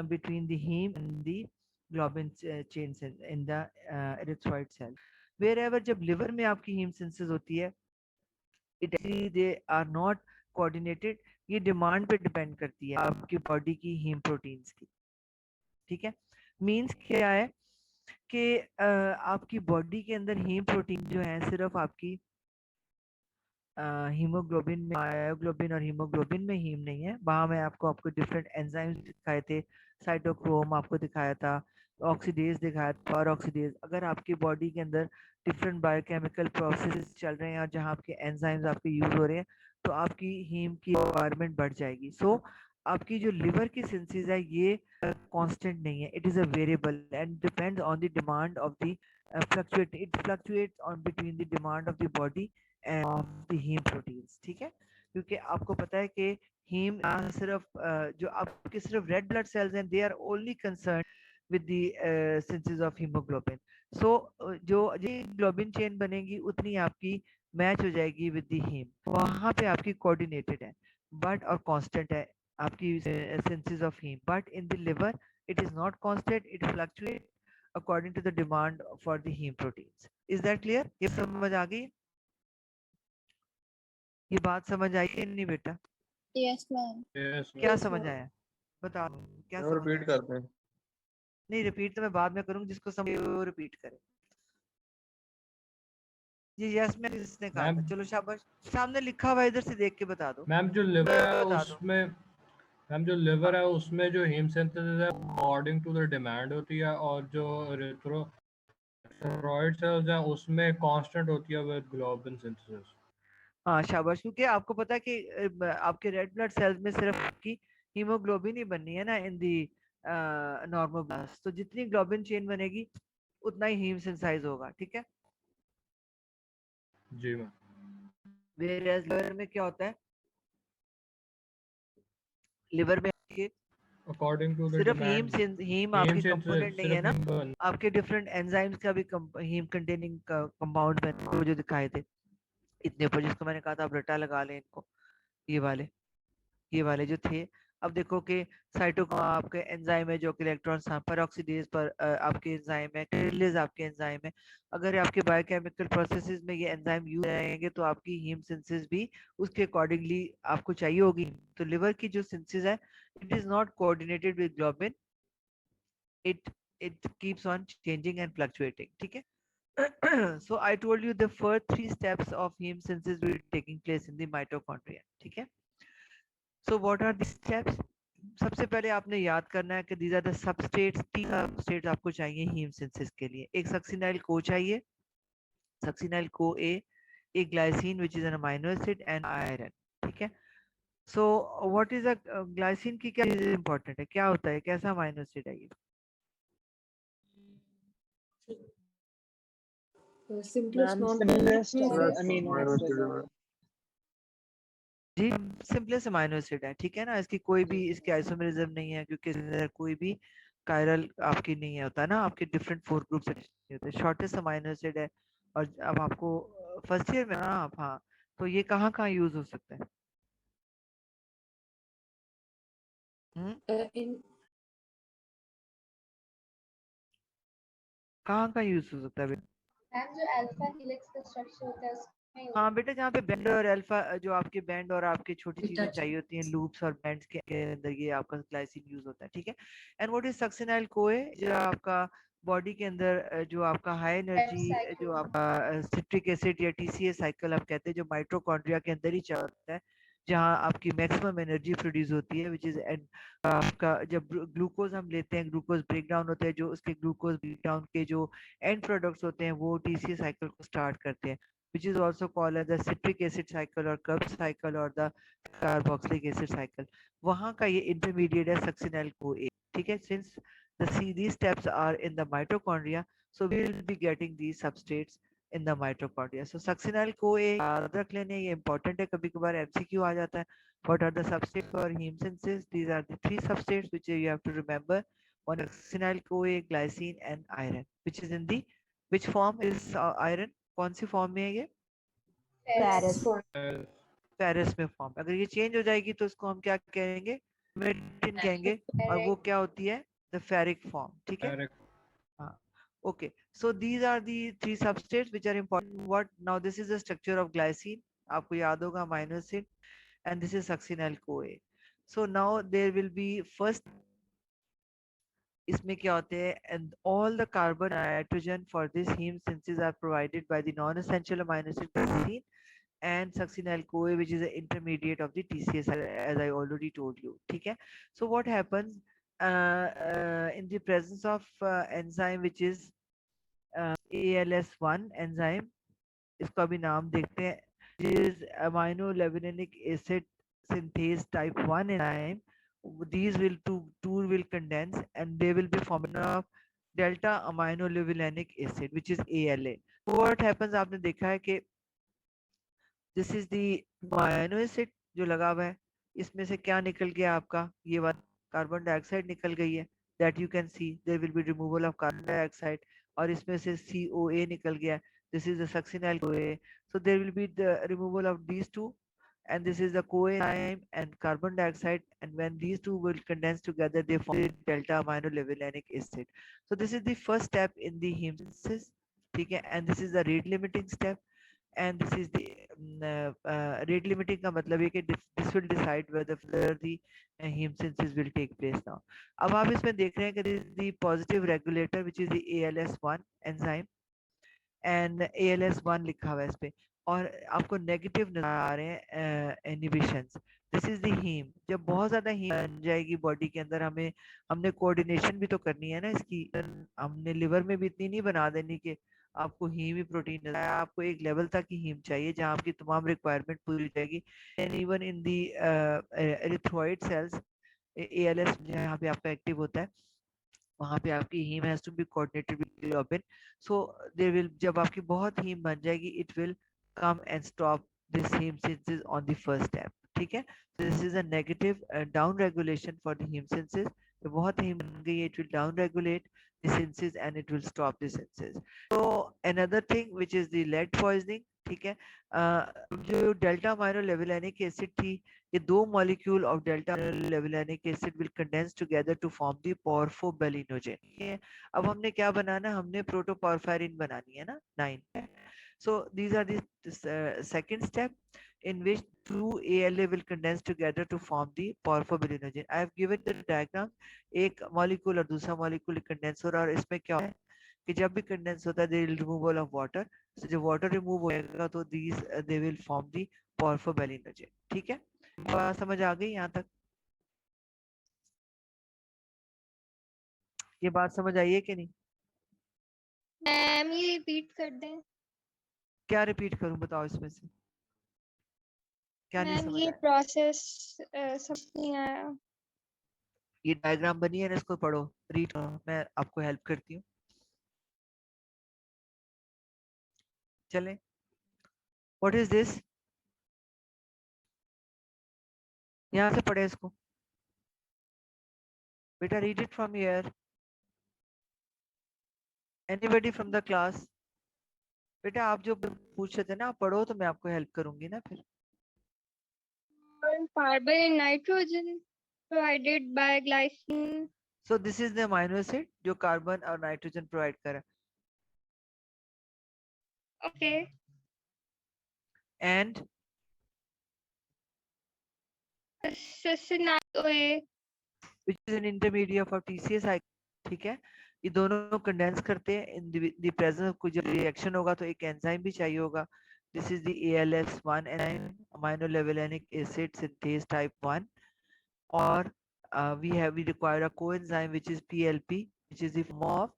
between the heme and the globin chain cell in the erythroid cell. Wherever जब liver में आपकी heme senses होती है, it actually they are not coordinated, ये डिमांड पे डिपेंड करती है आपकी बॉडी की हीम प्रोटीन्स की। ठीक है, मींस क्या है कि आपकी बॉडी के अंदर हीम प्रोटीन जो है सिर्फ आपकी हीमोग्लोबिन में, मायोग्लोबिन और हीमोग्लोबिन में हीम नहीं है, वहाँ मैं आपको डिफरेंट एंजाइम्स दिखाए थे, साइटोक्रोम आपको दिखाया था, ऑक्सीडेज दिखाया था, पर ऑक्सीडेज। अगर आपकी बॉडी के अंदर डिफरेंट बायोकेमिकल प्रोसेस चल रहे हैं और जहाँ आपके एंजाइम्स आपके यूज हो रहे हैं तो आपकी हीम की रिक्वायरमेंट बढ़ जाएगी। सो आपकी जो लिवर की सिंथेसिस है ये कांस्टेंट नहीं है, it is a variable and depends on the demand of the fluctuates on between the demand of the body and of the heme proteins. ठीक है, क्योंकि आपको पता है कि हीम सिर्फ जो आपके सिर्फ रेड ब्लड सेल्स हैं, they are only concern with the synthesis of hemoglobin. So जो ग्लोबिन चेन बनेगी उतनी आपकी मैच हो जाएगी विद द हीम, वहां पे आपकी कोऑर्डिनेटेड है बट और कांस्टेंट है आपकी synthesis of heme, but in the liver it is not constant, it fluctuate according to the demand for the heme proteins. Is that clear? ये समझ आ गई? ये बात समझ आई है नहीं बेटा? Yes ma'am. क्या समझ आया बता, क्या समझ रिपीट आया? करते हैं। नहीं, रिपीट तो मैं बाद में करूंगी, जिसको समझ वो रिपीट करे। जी यस मैम, इसने कहा था। चलो शाबाश, सामने लिखा हुआ इधर से देख के बता दो। मैम जो लिवर है बता दो। उसमें, मैम जो लिवर है उसमें जो हीम सिंथेसिस है अकॉर्डिंग टू द डिमांड होती है, और जो एरिथ्रोसाइट सेल्स हैं उसमें कांस्टेंट होती है विद ग्लोबिन सिंथेसिस। हाँ शाबाश, क्योंकि आपको पता है कि आपके रेड ब्लड सेल्स में सिर्फ आपकी हीमोग्लोबिन ही बननी है ना इन दी नॉर्मल ब्लड, तो जितनी ग्लोबिन चेन बनेगी उतना ही हीम सिंथेसाइज होगा। ठीक है जी मैम। वेयरएज लिवर में क्या होता है, लिवर में अकॉर्डिंग टू द सिर्फ डिमांड हीम आपकी कंपोनेंट नहीं है ना, आपके डिफरेंट एंजाइम्स का भी हीम कंटेनिंग कंपाउंड बने जो दिखाए थे इतने पर, जिसको मैंने कहा था आप रटा लगा लें इनको, ये वाले जो थे। अब देखो कि साइटोक्रोम आपके एंजाइम है जो कि इलेक्ट्रॉन पेरोक्सीडेज पर आपके एंजाइम है, किरलेज आपके एंजाइम है। अगर आपके बायोकेमिकल प्रोसेसेस में ये एंजाइम यूज रहेंगे तो आपकी हीम सिंथेसिस भी उसके अकॉर्डिंगली आपको चाहिए होगी। तो लिवर की जो सिंथेसिस है it is not coordinated with globin, it keeps on changing and fluctuating. ठीक है so I told you the first 3 steps of heme synthesis will be taking place in the mitochondria. ठीक है, so what are the steps? सबसे पहले आपने याद करना है कि these are the substrates, 3 substrates आपको चाहिए हीम सिंथेसिस के लिए। एक सक्सिनाइल को चाहिए, सक्सिनाइल को ए, एक glycine which is an amino acid and iron। ठीक है, so what is a glycine की क्या चीज इंपॉर्टेंट है, क्या होता है, कैसा अमाइनो एसिड है ये? simplest Ma'am, non-polar simplest amino acid. जी सिंपलेस्ट अमाइनो एसिड है। ठीक है ना, इसकी कोई भी इसकी आइसोमेरिज्म नहीं है, क्योंकि इसके कोई भी कायरल आपकी नहीं होता ना, आपके डिफरेंट 4 ग्रुप्स नहीं होते, शॉर्टेस्ट अमाइनो एसिड है। और अब आपको फर्स्ट ईयर में ना आप, हाँ, तो ये कहाँ कहाँ यूज हो सकता है? in कहाँ कहाँ यूज हो सकता है बेटा? मैम जो अल्फा हेलिक्स का स्ट्रक्चर होता है उसमें हाँ बेटा, जहाँ पे बैंड और अल्फा, जो आपके बैंड और आपके छोटी चीजें चाहिए होती हैं लूप्स और बैंड्स के अंदर, ये आपका ग्लाइसिन यूज होता है। ठीक है, एंड व्हाट इज सक्सिनाइल कोए, जो आपका बॉडी के अंदर जो आपका हाई एनर्जी जो आपका सिट्रिक एसिड या टीसीए साइकिल आप कहते हैं, जो माइटोकॉन्ड्रिया के अंदर ही चलता है, जहाँ आपकी मैक्सिमम एनर्जी प्रोड्यूस होती है, विच इज आपका जब ग्लूकोज हम लेते हैं, ग्लूकोज ब्रेक डाउन होता है, जो उसके ग्लूकोज ब्रेक डाउन के जो एंड प्रोडक्ट्स होते हैं वो टीसीए साइकिल को स्टार्ट करते हैं, which is also called as the citric acid cycle or Krebs cycle or the carboxylic acid cycle। वहाँ का ये intermediate है succinyl CoA। ठीक है, since these steps are in the mitochondria, so we will be getting these substrates in the mitochondria। So succinyl CoA याद रख लेने, ये important है, कभी कभार MCQ आ जाता है। What are the substrates for heme synthesis? These are the 3 substrates which you have to remember। one succinyl CoA, glycine and iron, which is in the which form is iron? कौन सी form में है ये? Ferrous. फेरस में फॉर्म। अगर ये चेंज हो जाएगी तो उसको हम क्या कहेंगे? मेटिन कहेंगे, और वो क्या होती है? The ferric form. ठीक है, हाँ, okay. So these are the three substrates which are important. What now? This is the structure of glycine. आपको याद होगा amino acid, and this is succinyl CoA. So now there will be first, इसमें क्या होते हैं? And all the carbon and nitrogen for this heme synthesis are provided by the non-essential amino acid glycine and succinyl CoA, which is an intermediate of the TCS, as I already told you. ठीक है? So what happens in the presence of enzyme which is ALS1 enzyme, इसको अभी नाम देखते हैं, is amino levulinic acid synthase type 1 enzyme. These will two will condense and they will be forming of delta amino levulinic acid, which is ALA. What happens, आपने देखा है कि this is the amino acid जो लगा हुआ है, इसमें से क्या निकल गया आपका? ये वाला कार्बन डाइऑक्साइड निकल गई है, that you can see there will be removal of carbon dioxide, और इसमें से CoA निकल गया, this is the succinyl CoA. So there will be the removal of these two, and this is the CoA enzyme and carbon dioxide, and when these two will condense together they form the delta amino levulinic acid. So this is the first step in the heme synthesis, ठीक है, and this is the rate limiting step, and this is the rate limiting का मतलब है कि this will decide whether the heme synthesis will take place now. अब आप इसमें देख रहे हैं कि this is the positive regulator which is the ALS1 enzyme, and ALS1 लिखा हुआ है इस पे, और आपको नेगेटिव नजर आ रहे हैं inhibitions. This is the heme. जब बहुत ज्यादा हीम बन जाएगी बॉडी के अंदर, हमने कोऑर्डिनेशन भी तो करनी है ना इसकी, हमने लिवर में भी इतनी नहीं बना देनी कि आपको हीम ही प्रोटीन नजर आए. आपको एक लेवल तक ही हीम चाहिए जहां आपकी तमाम रिक्वायरमेंट पूरी हो जाएगी. And even in the erythroid cells, ALS जहाँ पे आपका एक्टिव होता है, वहां पे आपकी heme has to be coordinated with globin. So there will, जब आपकी बहुत हीम बन जाएगी, it will come and stop this heme synthesis on the first step. ठीक है, this is a negative down regulation for the heme synthesis. तो बहुत हीम बन गई, it will down regulate the synthesis and it will stop the synthesis. So another thing which is the lead poisoning. ठीक है, जो डेल्टा अमाइनो लेवुलानिक एसिड थी, ये दो molecule of delta levulinic acid will condense together to form the porphobilinogen. अब हमने क्या बनाना? हमने प्रोटोपोर्फायरिन बनानी है ना, 9. So these are the second step in which two ALA will condense together to form the porphobilinogen. I have given the diagram. एक molecule और दूसरा molecule condense हो रहा है, और इसमें क्या है कि जब भी condense होता है there will removal of water. So जब water remove होएगा तो these they will form the porphobilinogen. ठीक है, बात समझ आ गई यहाँ तक? ये बात समझ आई है कि नहीं? मैम ये रिपीट कर दें. क्या रिपीट करूं, बताओ इसमें से क्या नहीं मैम समझ ये आया? प्रोसेस समझ नहीं आया. ये डायग्राम बनी है ना, इसको पढ़ो, रीड करो, मैं आपको हेल्प करती हूँ. चले, व्हाट इज दिस? यहाँ से पढ़े इसको बेटा, read it from here. Anybody from the class? बेटा आप जो पूछ रहे थे ना, आप पढ़ो तो मैं आपको हेल्प करूंगी ना फिर. Carbon and nitrogen provided by glycine. So this is the amino acid जो कार्बन और नाइट्रोजन प्रोवाइड कर रहा है. Okay. And succinyl CoA, which is an intermediate of TCA cycle. ठीक है, ये दोनों कंडेंस करते हैं इन द प्रेजेंस ऑफ. कुछ रिएक्शन होगा तो एक एंजाइम भी चाहिए होगा. This is the ALS1 enzyme, amino levulinic acid synthase type 1, or we require a coenzyme which is PLP, which is the form of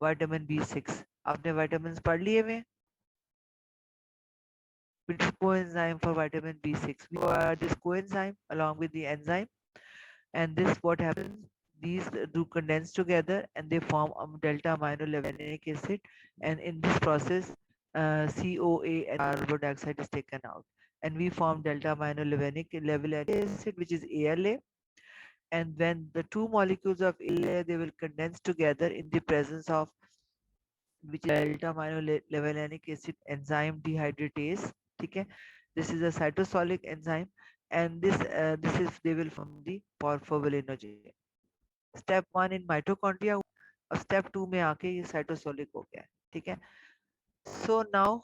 vitamin B6. आपने vitamins पढ़ लिए हुए? Which is coenzyme for vitamin B6. We require this coenzyme along with the enzyme, and this what happens? These do condense together and they form a delta amino levulinic acid, and in this process CoA and carbon dioxide is taken out, and we form delta amino levulinic acid, which is ALA. and when the two molecules of ALA, they will condense together in the presence of which is delta aminolevolanic acid enzyme dehydratase. ठीक है, this is a cytosolic enzyme, and this is they will form the porphobilinogen. Step 1 in mitochondria और step 2 में आके ये cytosolic हो गया है. ठीक है, so now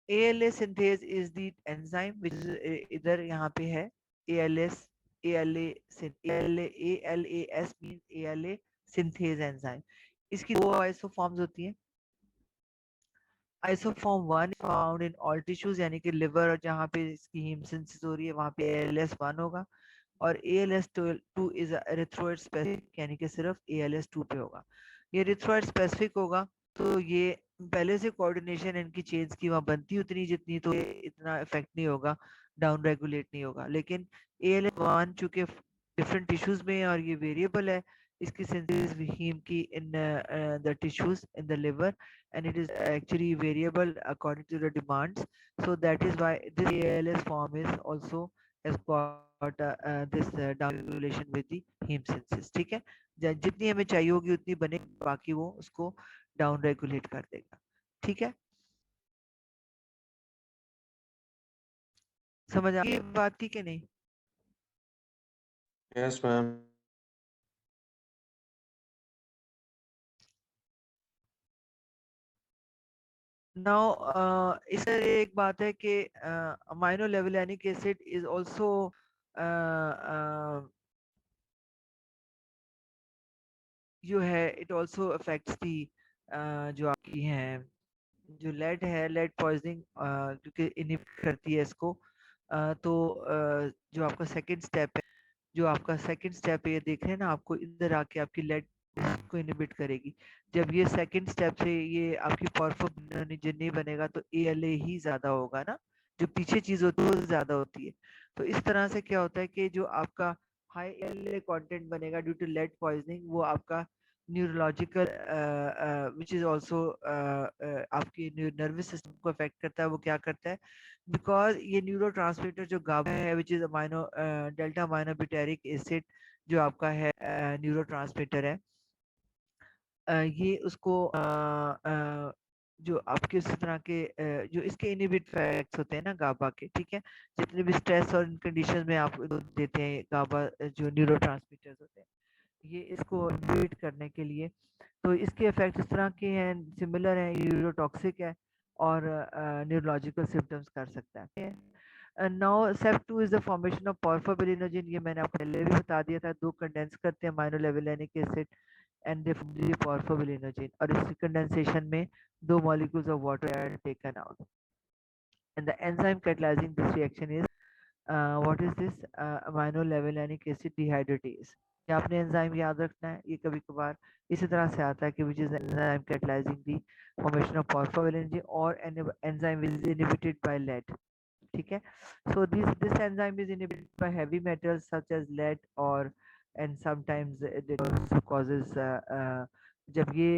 ALA synthase is the enzyme which is इधर यहाँ पे है ALAS means ALA synthase enzyme. इसकी दो isoforms होती हैं. Isoform 1 is found in all tissues, यानी कि liver और जहाँ पे इसकी heme synthesis हो रही है वहाँ पे ALS1 होगा, और ALS2 is erythroid specific, यानी कि सिर्फ ALS2 पे होगा. ये erythroid specific होगा तो ये पहले से कोऑर्डिनेशन इनकी चेन्स की वहाँ बनती उतनी जितनी, तो इतना इफेक्ट नहीं होगा, डाउन रेगुलेट नहीं होगा. लेकिन ALS1 चूंकि डिफरेंट टिश्यूज में है और ये वेरिएबल है, इसकी सिंथेसिस हीम की in the tissues in the liver, and it is actually variable according to the demands, so that is why this ALS form is also has got this down regulation with the heme synthesis. ठीक है, जितनी हमें चाहिए होगी उतनी बने, बाकी वो उसको डाउन रेगुलेट कर देगा. ठीक है, समझ आ गई बात की कि नहीं? Yes, ma'am. Now इस एक बात है कि aminolevolanic acid is also जो है it also affects the जो आपकी हैं जो लेड है, लेड पॉइजनिंग क्योंकि इनहिबिट करती है इसको. तो जो आपका सेकंड स्टेप है, जो आपका सेकंड स्टेप है, ये देख रहे हैं ना, आपको इधर आके आपकी लेड को इनहिबिट करेगी. जब ये सेकंड स्टेप से ये आपकी porphobilinogen नहीं बनेगा तो ALA ही ज्यादा होगा ना, जो पीछे चीज होती है वो ज्यादा होती है. तो इस तरह से क्या होता है कि जो आपका हाई ALA कंटेंट बनेगा ड्यू टू लेड पॉइजनिंग, वो आपका न्यूरोलॉजिकल विच इज ऑल्सो आपकी नर्वस सिस्टम को अफेक्ट करता है. वो क्या करता है, बिकॉज ये न्यूरो ट्रांसमीटर जो गाबा है which is amino delta aminobutyric acid जो आपका है न्यूरो ट्रांसमीटर है, ये उसको जो आपके इस तरह के जो इसके इनहिबिट इफेक्ट्स होते हैं ना गाबा के, ठीक है, जितने भी स्ट्रेस और कंडीशन में आप देते हैं गाबा जो न्यूरो ट्रांसमीटर्स होते हैं, ये इसको इनहिबिट करने के लिए. तो इसके इफेक्ट इस तरह के हैं, सिमिलर है, न्यूरोटॉक्सिक है और न्यूरोलॉजिकल सिम्टम्स कर सकता है. Now step 2 is the formation of porphobilinogen. ये मैंने आपको पहले भी बता दिया था, दो कंडेंस करते हैं aminolevolanic acid and they form the porphobilinogen, और इस कंडेंसेशन में दो molecules of water are taken out, and the enzyme catalyzing this reaction is what is this aminolevolanic acid dehydratase. ये आपने एंजाइम याद रखना है, ये कभी कभार इसी तरह से आता है कि which is enzyme catalyzing the formation of porphobilinogen or an enzyme is inhibited by lead. ठीक है, so this enzyme is inhibited by heavy metals such as lead or and sometimes it also causes जब ये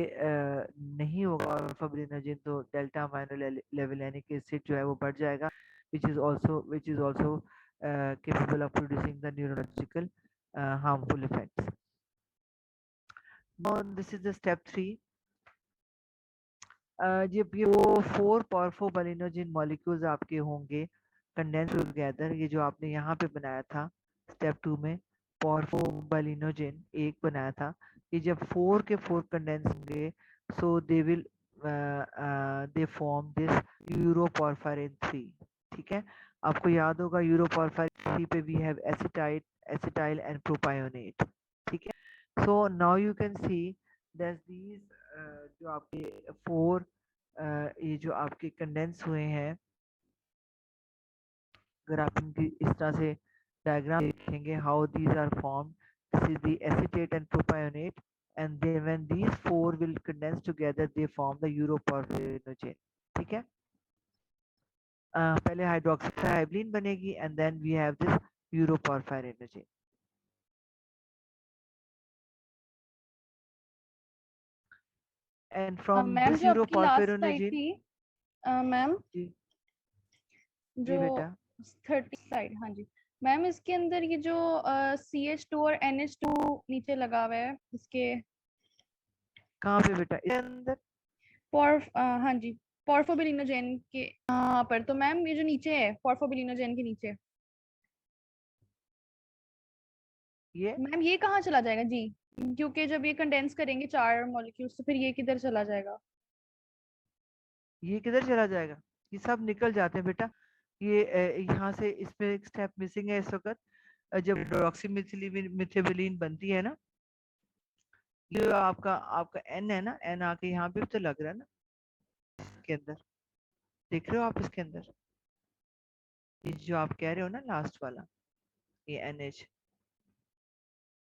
नहीं होगा porphobilinogen तो डेल्टा अमाइनोलेवलानिक एसिड जो है वो बढ़ जाएगा, which is also capable of producing the neurological harmful effects. Now this is the step 3. जब ये वो 4 porphobilinogen molecules आपके होंगे कंडेंस टुगेदर, ये जो आपने यहाँ पे बनाया था स्टेप 2 में porphobilinogen एक बनाया था, ये जब 4 के 4 कंडेंस होंगे, so they form this uroporphyrin 3. ठीक है, आपको याद होगा uroporphyrin 3 पे we have acetyl and propionate. ठीक है, so now you can see that these जो आपके 4 ये जो आपके कंडेंस हुए हैं, अगर आप इनकी इस तरह से डायग्राम देखेंगे how these are formed, this is the acetate and propionate, and then when these 4 will condense together they form the uroporphyrin. ठीक है, पहले हाइड्रोक्सीहाइब्लिन बनेगी and then we have this uroporphyrin. And from ma'am this जो आपकी लास्ट स्लाइड uroporphyrin थी मैम, जी जो बेटा 30 साइड, हाँ जी मैम। इसके अंदर ये जो CH2 और NH2 नीचे लगा हुआ है इसके कहाँ पे बेटा इसके अंदर? हाँ जी पॉर्फोबिलिनोजेन के यहाँ पर। तो मैम ये जो नीचे है पॉर्फोबिलिनोजेन के नीचे, ये मैम ये कहाँ चला जाएगा जी? क्योंकि जब ये कंडेंस करेंगे 4 मॉलिक्यूल्स तो फिर ये किधर चला जाएगा? ये किधर चला जाएगा? ये सब निकल जाते हैं बेटा। ये यहाँ से इसमें एक स्टेप मिसिंग है इस वक्त। जब हाइड्रोक्सीमिथिलीन बनती है ना, ये आपका आपका N है ना, N आके यहाँ पे तो लग रहा है ना इसके अंदर, देख रहे हो आप इसके अंदर? ये जो आप कह रहे हो ना लास्ट वाला, ये NH,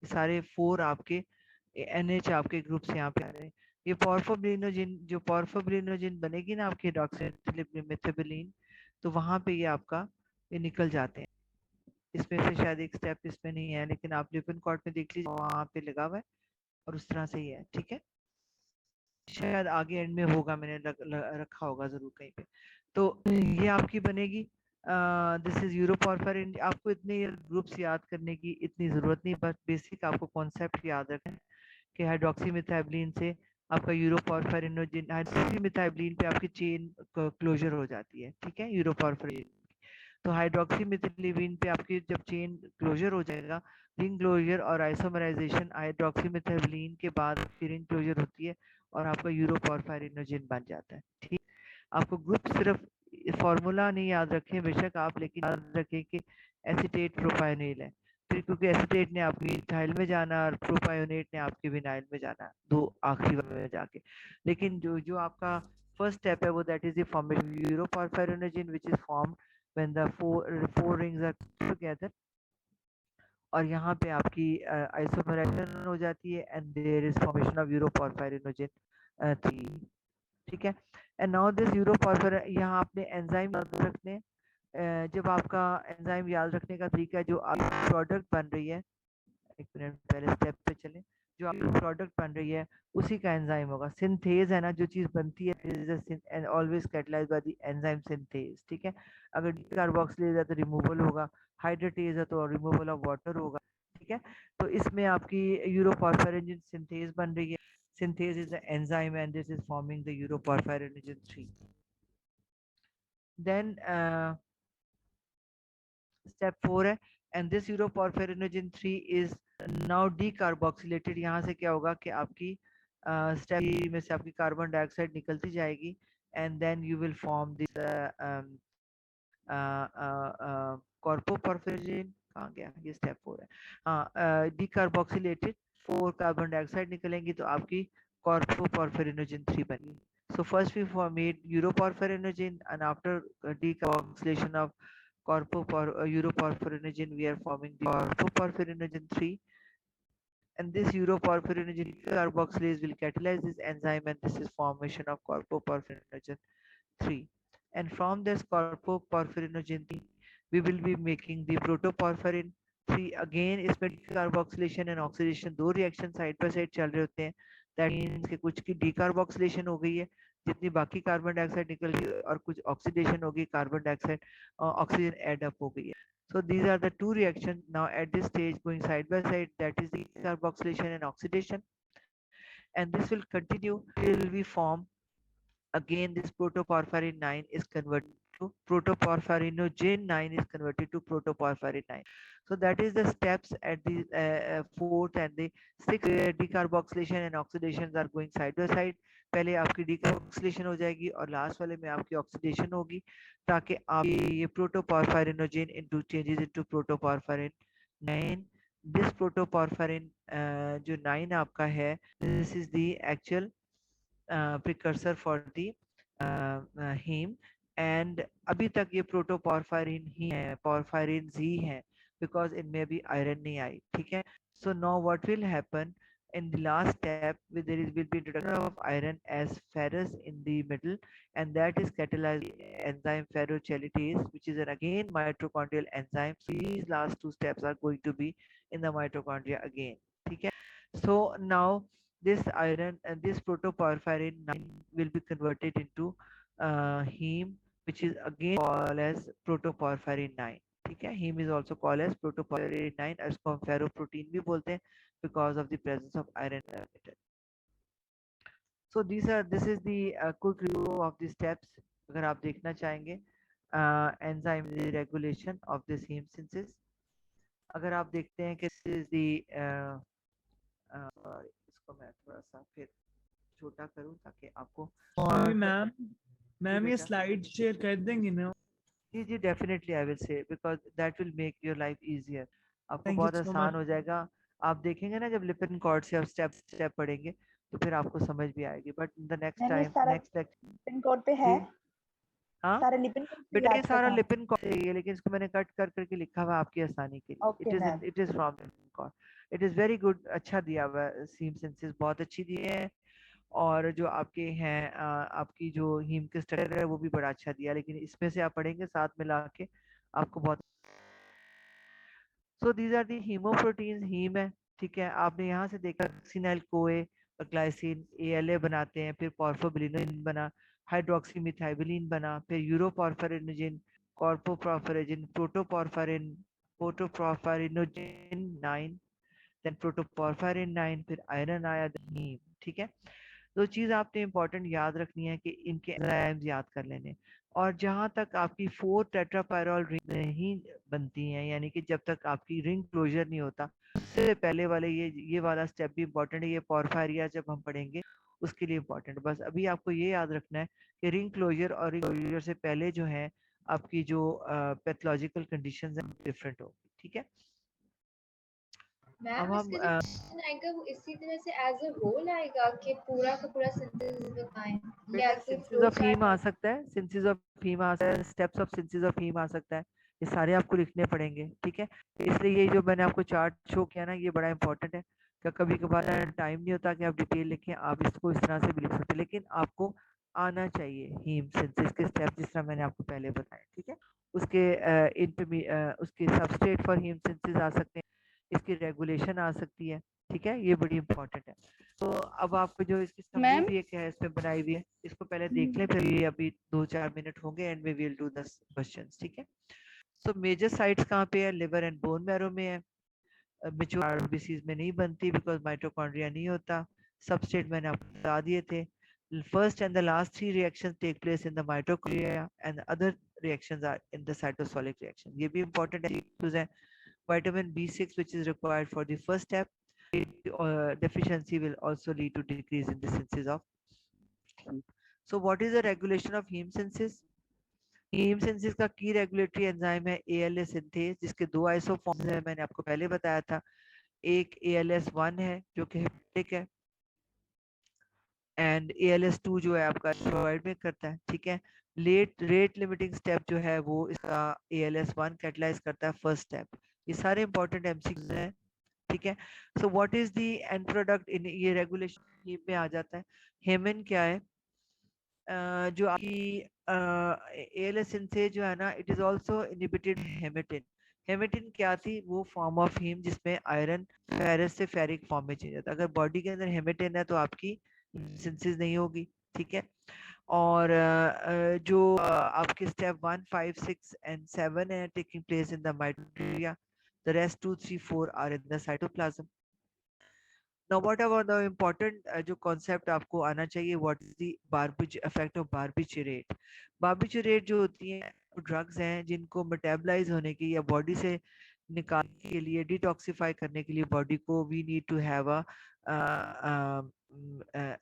ये सारे 4 आपके NH आपके ग्रुप से यहाँ पे आ रहे हैं। ये पॉर्फोब्रिनोजिन, जो पॉर्फोब्रिनोजिन बनेगी ना आपकी हाइड्रोक्सीमिथिलीन, तो वहां पे ये आपका ये निकल जाते हैं। इसमें से शायद एक स्टेप इसमें नहीं है, लेकिन आप लिपिन कॉर्ड में देख लीजिए वहां पे लगा हुआ है और उस तरह से ही है। ठीक है, शायद आगे एंड में होगा, मैंने रखा होगा जरूर कहीं पे। तो ये आपकी बनेगी दिस इज यूरोपॉर्फेरिन। आपको इतने ग्रुप्स याद करने की इतनी जरूरत नहीं, बस बेसिक आपको कॉन्सेप्ट याद रखना कि हाइड्रोक्सीमिथाइलिन से आपका यूरोपॉर्फेरिनोजिन, हाइड्रोक्सीमिथाइलिन पे आपकी चेन क्लोजर हो जाती है। ठीक है, यूरोपॉर्फेरिन। तो हाइड्रोक्सीमिथिलीन पे आपकी जब चेन क्लोजर हो जाएगा, रिंग क्लोजर और आइसोमराइजेशन हाइड्रोक्सीमिथिलीन के बाद आपकी रिंग क्लोजर होती है और आपका यूरोपॉर्फेरिनोजिन बन जाता है। ठीक, आपको ग्रुप सिर्फ फॉर्मूला नहीं याद रखें बेशक आप, लेकिन याद रखें कि एसीटेट प्रोपायोनिल है। फिर क्योंकि एसीटेट ने आपकी इथाइल में जाना और प्रोपायोनेट ने आपके विनाइल में जाना, दो आखिरी में जाके। लेकिन जो जो आपका फर्स्ट स्टेप है वो that is the formation of uroporphyrinogen which is formed when the four rings are together, और यहाँ पे आपकी आइसोमराइजेशन हो जाती है and there is formation of uroporphyrinogen 3। ठीक है, एंड नाउ दिस यूरोपॉर्फेरिन, यहाँ आपने एंजाइम याद रखने जब आपका एंजाइम याद रखने का तरीका है, जो आपकी प्रोडक्ट बन रही है, एक मिनट पहले स्टेप पे चले, जो आपकी प्रोडक्ट बन रही है उसी का एंजाइम होगा। सिंथेज है ना, जो चीज बनती है always catalysed by the enzyme synthase. ठीक है, अगर कार्बोक्सिलेज है तो रिमूवल होगा, हाइड्रेटेज है तो रिमूवल ऑफ वाटर होगा। ठीक है, तो इसमें आपकी यूरोपॉर्फेरिनोजिन सिंथेज बन रही है। Synthase is the enzyme and this is forming the uroporphyrinogen 3। Then step 4 है, and this uroporphyrinogen 3 is now decarboxylated. यहाँ से क्या होगा कि आपकी स्टेप में से आपकी कार्बन डाइऑक्साइड निकलती जाएगी and then you will form this coproporphyrin. कहाँ गया ये? स्टेप 4 है। हाँ, डीकार्बोक्सिलेटेड 4 कार्बन डाइऑक्साइड निकलेंगी तो आपकी कॉर्पोपॉर्फेरिनोजिन 3 बनेगी। So first we made europorphyrinogene, and after decarboxylation of europorphyrinogene, we are forming the corpoporphyrinogene 3. And this europorphyrinogene carboxylase will catalyze this enzyme, and this is formation of corpoporphyrinogene 3. And from this corpoporphyrinogene 3, we will be making the protoporphyrin 3. Again इसमें decarboxylation and oxidation दो reaction side by side चल रहे होते हैं। That means कि कुछ की decarboxylation हो गई है, जितनी बाकी कार्बन डाइऑक्साइड निकल गई, और कुछ ऑक्सीडेशन हो गई, carbon dioxide oxygen add up हो गई है। So these are the two reactions now at this stage going side by side, that is the decarboxylation and oxidation, and this will continue till we form again this protoporphyrin 9 is converted to protoporphyrinogen 9 is converted to protoporphyrin 9. So that is the steps at the fourth and the sixth, decarboxylation and oxidations are going side by side. पहले आपकी decarboxylation हो जाएगी और लास्ट वाले में आपकी ऑक्सीडेशन होगी, ताकि आप ये protoporphyrinogen into changes into protoporphyrin 9. This protoporphyrin जो 9 आपका है, this is the actual precursor for the heme, and अभी तक ये प्रोटोपॉर्फायरिन ही है, पॉर्फायरिन ही है, because इनमें भी आयरन नहीं आई। ठीक है, so now what will happen in the last step, there will be introduction of iron as ferrous in the middle, and that is catalyzed enzyme ferrochelatase, which is an again mitochondrial enzyme. So these last two steps are going to be in the mitochondria again. ठीक है, so now this iron and this protoporphyrin 9 will be converted into heme which is again called as protoporphyrin 9. ठीक है, heme is also called as protoporphyrin 9, इसको हम ferroprotein भी बोलते हैं because of the presence of iron in it. So this is the quick review of the steps. अगर आप देखना चाहेंगे enzyme regulation of this heme synthesis. अगर आप देखते हैं कि this is the इसको मैं थोड़ा सा फिर छोटा करूं ताकि आपको मैम ये स्लाइड शेयर कर देंगे ना? जी जी, definitely I will say, because that will make your life easier, आपको Thank you बहुत so आसान much. हो जाएगा। आप देखेंगे ना जब लिपिन कॉर्ड से आप स्टेप स्टेप पढ़ेंगे तो फिर आपको समझ भी आएगी, बट द नेक्स्ट मैम ये टाइम सारा नेक्स्ट लिपिन कोड पे है, हाँ सारा लिपिन कोड पे बेटा ये याद सारा करना। लिपिन कॉर्ड है, लेकिन इसको मैंने कट कर करके लिखा हुआ है आपकी आसानी के लिए। Okay ma'am. It is from Lippincott, it is very good, अच्छा दिया हुआ है, सीम सिंथेसिस बहुत अच्छी दी है, और जो आपके हैं आपकी जो हीम के स्ट्रक्चर है वो भी बड़ा अच्छा दिया, लेकिन इसमें से आप पढ़ेंगे साथ मिला के आपको बहुत। So these are the hemoproteins, heme है, ठीक है। आपने यहाँ से देखा सिनाइल कोए और ग्लाइसिन ALA बनाते हैं, फिर पॉर्फोबिलिनोइन बना, हाइड्रोक्सीमिथाइबिलिन बना, फिर यूरोपॉर्फेरिनोजिन, कॉर्पोप्रॉफेरेजिन, प्रोटोपॉर्फेरिनोजिन 9, देन प्रोटोपॉर्फेरिन 9, फिर आयरन आया, हीम, ठीक है। दो चीज आपने इंपॉर्टेंट याद रखनी है कि इनके एंजाइम्स याद कर लेने, और जहां तक आपकी 4 टेट्रापायरॉल रिंग नहीं बनती हैं, यानी कि जब तक आपकी रिंग क्लोजर नहीं होता, उससे पहले वाले ये वाला स्टेप भी इंपॉर्टेंट है, ये पॉर्फायरिया जब हम पढ़ेंगे उसके लिए इंपॉर्टेंट। बस अभी आपको ये याद रखना है कि रिंग क्लोजर और रिंग क्लोजर से पहले जो है आपकी जो पैथोलॉजिकल कंडीशंस हैं डिफरेंट होगी, ठीक है। मैम इसका जो क्वेश्चन आएगा वो इसी तरह से एज अ होल आएगा कि पूरा का पूरा सिंथेसिस बताएं, या कोई सिंथेसिस फ्लो ऑफ हीम आ चार्ट? सकता है, सिंथेसिस ऑफ हीम आ सकता है, steps of synthesis of heme आ सकता है, ये सारे आपको लिखने पड़ेंगे, ठीक है। इसलिए ये जो मैंने आपको चार्ट शो किया ना, ये बड़ा इंपॉर्टेंट है, क्या कभी कभार टाइम नहीं होता कि आप डिटेल लिखें, आप इसको इस तरह से भी लिख सकते हैं, लेकिन आपको आना चाहिए हीम सिंथेसिस के स्टेप जिस तरह मैंने आपको पहले बताया, ठीक है। उसके सबस्ट्रेट फॉर हीम सिंथेसिस आ सकते हैं, इसकी रेगुलेशन आ सकती है, ठीक है, ये बड़ी इंपॉर्टेंट है। तो अब आपको जो इसकी समरी मैम भी एक है इसमें बनाई हुई है, इसको पहले देख लें, फिर ये अभी 2-4 मिनट होंगे and we will do the questions, ठीक है। सो मेजर साइट्स कहाँ पे है? लिवर एंड बोन मैरो में है, मैच्योर आरबीसीज में नहीं बनती बिकॉज माइटोकॉन्ड्रिया नहीं होता। सबस्ट्रेट मैंने आपको बता दिए थे। First and the last 3 reactions take place in the mitochondria and the other reactions are in the cytosolic reaction. ये भी important है। Vitamin B6 which is required for the first step, deficiency will also lead to decrease in the synthesis of heme. So what is the regulation of heme synthesis? Heme synthesis का की रेगुलेटरी एंजाइम है ALA सिंथेज, जिसके 2 आइसोफॉर्म्स हैं, मैंने आपको पहले बताया था। एक ALS1 है जो कि हेपेटिक है, एंड ALS2 जो है आपका स्टेरॉइड में करता है, ठीक है। रेट लिमिटिंग स्टेप जो है वो इसका ALS1 कैटलाइज करता है फर्स्ट स्टेप। ये सारे इंपॉर्टेंट MCQs हैं, ठीक है। So what is the end product in ये रेगुलेशन हीम में आ जाता है। हेमिन क्या है? जो आपकी ALS सिंथेज जो है ना, इट इज आल्सो इनहिबिटेड हेमेटिन। हेमेटिन क्या थी? वो फॉर्म ऑफ हीम जिसमें आयरन फेरस से फेरिक फॉर्म में चेंज होता है। अगर बॉडी के अंदर हेमेटिन है तो आपकी सिंथेसिस नहीं होगी, ठीक है। और जो आपके स्टेप 1, 5, 6 एंड 7 है taking place in the mitochondria, the rest 2, 3, 4 are in the cytoplasm. Now what about the important जो concept आपको आना चाहिए, what is the effect of barbiturate? Barbiturate जो होती हैं ड्रग्स हैं जिनको मेटाबलाइज होने की या बॉडी से निकालने के लिए, डिटॉक्सिफाई करने के लिए बॉडी को, वी नीड टू हैव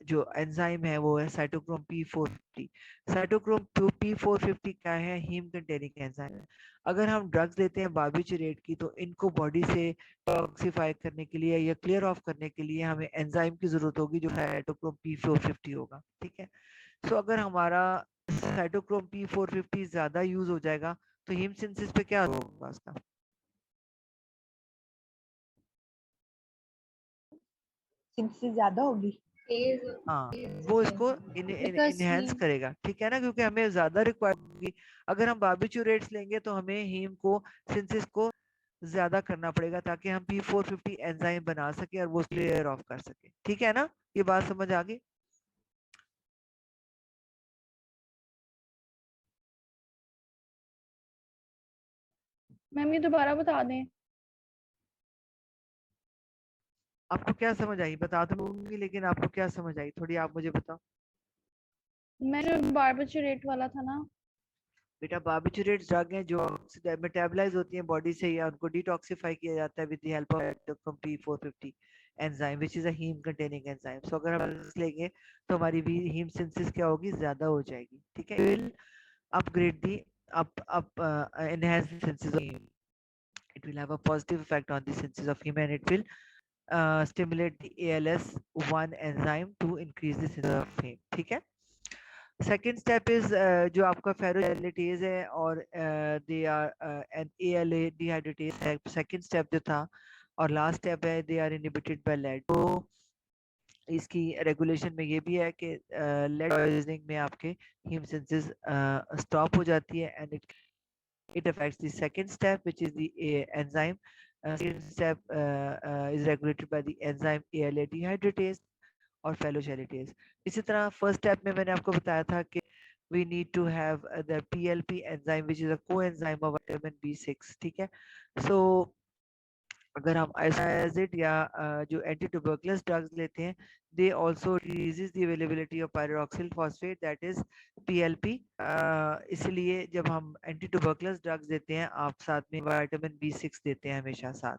जो एंजाइम है वो है साइटोक्रोम P450। साइटोक्रोम P450 क्या है? हीम कंटेनिंग एंजाइम है। अगर हम ड्रग्स लेते हैं बार्बिचुरेट की, तो इनको बॉडी से डिटॉक्सिफाई करने के लिए या क्लियर ऑफ करने के लिए हमें एंजाइम की जरूरत होगी जो साइटोक्रोम P450 होगा, ठीक है। सो अगर हमारा साइटोक्रोम P450 ज्यादा यूज हो जाएगा तो हीम सिंथेसिस पे क्या होगा उसका? सिंथेसिस ज्यादा होगी। हाँ, वो इसको इनहेंस करेगा, ठीक है ना, क्योंकि हमें ज्यादा रिक्वायर्ड होगी। अगर हम बार्बिचुरेट्स लेंगे तो हमें हीम को सिंथेसिस को ज्यादा करना पड़ेगा ताकि हम P450 एंजाइम बना सके और वो क्लियर ऑफ कर सके, ठीक है ना। ये बात समझ आ गई? मैम ये दोबारा बता दें। आपको क्या समझ आई? बता तो दूंगी, लेकिन आपको क्या समझ आई थोड़ी आप मुझे बताओ। मैं जो बारबिचुरेट वाला था ना। बेटा बार्बिचुरेट्स ड्रग हैं जो मेटाबोलाइज होती हैं बॉडी से, या उनको डिटॉक्सिफाई किया जाता है with the help of P450 enzyme which is a heme containing enzyme. So अगर हम इसको लेंगे तो हमारी भी हीम सिंथेसिस क्या होगी, ज्यादा हो जाएगी। ठीक है, will upgrade the up enhance the synthesis of heme. It will have a positive effect on the synthesis of heme, and it will stimulate the ALS1 enzyme to increase the synthesis of heme. ठीक है। सेकेंड स्टेप इज जो आपका फेरोजेलिटेज है और they are an ALA dehydratase है। सेकेंड स्टेप जो था और लास्ट स्टेप है, they are inhibited by lead. तो इसकी रेगुलेशन में ये भी है कि लेड पॉइजनिंग में आपके हीम सिंथेसिस स्टॉप हो जाती है, and it affects the second step which is the enzyme. Second step is regulated by the enzyme ALA dehydratase और फेलोजेलिटेज। इसी तरह फर्स्ट स्टेप में मैंने आपको बताया था कि we need to have the PLP enzyme which is a coenzyme of vitamin B6। ठीक है, so अगर हम आइसोएसिड या जो एंटी ट्यूबरकुलस ड्रग्स लेते हैं, they also decreases the availability of pyridoxal phosphate that is PLP। इसलिए जब हम एंटी ट्यूबरकुलस ड्रग्स देते हैं, आप साथ में विटामिन B6 देते हैं हमेशा साथ।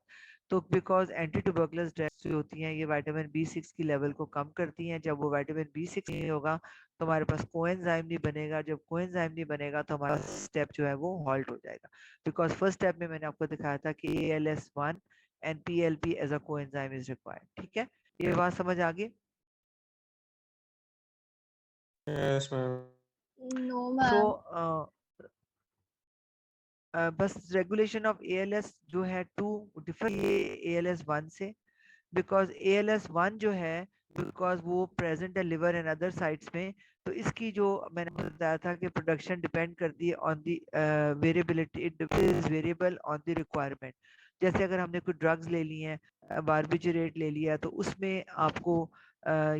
तो बिकॉज एंटी ट्यूबरकुलस ड्रग्स जो होती हैं ये विटामिन B6 की लेवल को कम करती हैं। जब वो विटामिन B6 नहीं होगा तो हमारे पास कोएंजाइम नहीं बनेगा। जब कोएंजाइम नहीं बनेगा तो हमारा स्टेप जो है वो हॉल्ट हो जाएगा। बिकॉज फर्स्ट स्टेप में मैंने आपको दिखाया था कि ALS1 and PLP as a coenzyme is required। ठीक है, ये बात समझ आ गई? Yes, ma'am. No, So ma'am. बस रेगुलेशन ऑफ ALS जो है 2 डिफरेंट ALS1 से, बिकॉज ALS1 जो है बिकॉज वो प्रेजेंट है लिवर एंड अदर साइट्स में, तो इसकी जो मैंने बताया था कि प्रोडक्शन डिपेंड करती है on the variability, it is variable on the requirement. जैसे अगर हमने कोई ड्रग्स ले ली हैं, बारबिचुरेट ले लिया, तो उसमें आपको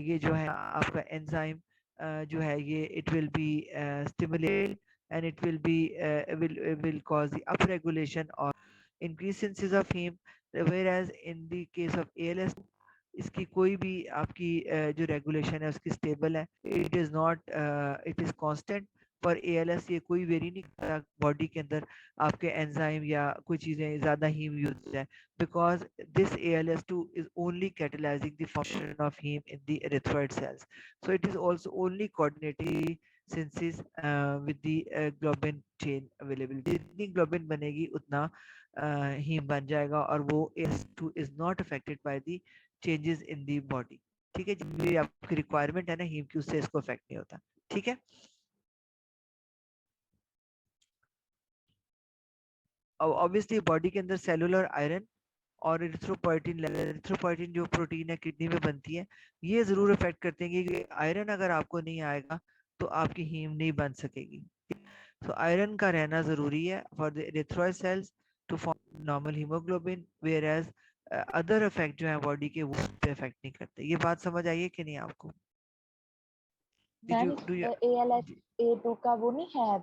ये जो है आपका एंजाइम जो है ये it will be stimulate and it will be will cause the upregulation or increase synthesis of heme, whereas in the case of ALS इसकी कोई भी आपकी जो रेगुलेशन है उसकी स्टेबल है। It is not it is constant. For ALS ये कोई वेरी नहीं करता बॉडी के अंदर आपके एंजाइम या कोई चीजें ज्यादा हीम यूज है, because this ALS2 is only catalyzing the function of heme in the erythroid cells, so it is also only coordinating synthesis with the globin chain availability। जितनी ग्लोबिन बनेगी उतना हीम बन जाएगा, और वो ALS2 is not affected by the changes in the body। ठीक है, जितनी भी आपकी रिक्वायरमेंट है ना हीम की, उससे इसको इफेक्ट नहीं होता। ठीक है, ऑब्वियसली बॉडी के अंदर सेलुलर आयरन और एरिथ्रोपोइटिन जो प्रोटीन है किडनी में बनती है, ये जरूर इफेक्ट करते हैं कि आयरन अगर आपको नहीं आएगा तो आपकी हीम नहीं बन सकेगी। तो आयरन का रहना जरूरी है for the erythroid cells to form normal hemoglobin, whereas other effect जो है बॉडी के वो पे इफेक्ट नहीं करते। ये बात समझ आई है कि नहीं आपको? मैम ALS-A2 का वो नहीं है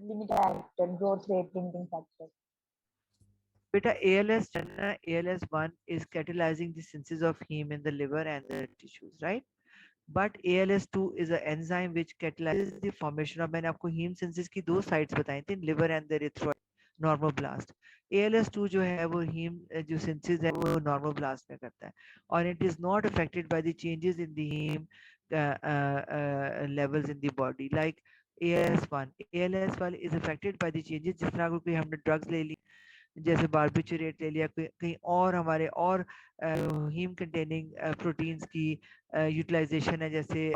limited growth rate limiting factor? बेटा ALS1 is catalyzing the synthesis of heme in the liver and the tissues, right? But ALS2 is an enzyme which catalyzes the formation of, मैंने आपको heme synthesis की दो sites बताई थी, liver and the erythroid normoblast। ALS2 जो है वो heme जो synthesis है वो normoblast में करता है, और it is not affected by the changes in the heme levels in the body like ALS1। ALS1 is affected by the changes, जिस तरह कोई हमने drugs ले ली, जैसे बारबिचुरेट ले लिया, कहीं और हमारे और हीम कंटेनिंग प्रोटीन्स की यूटिलाइजेशन है, जैसे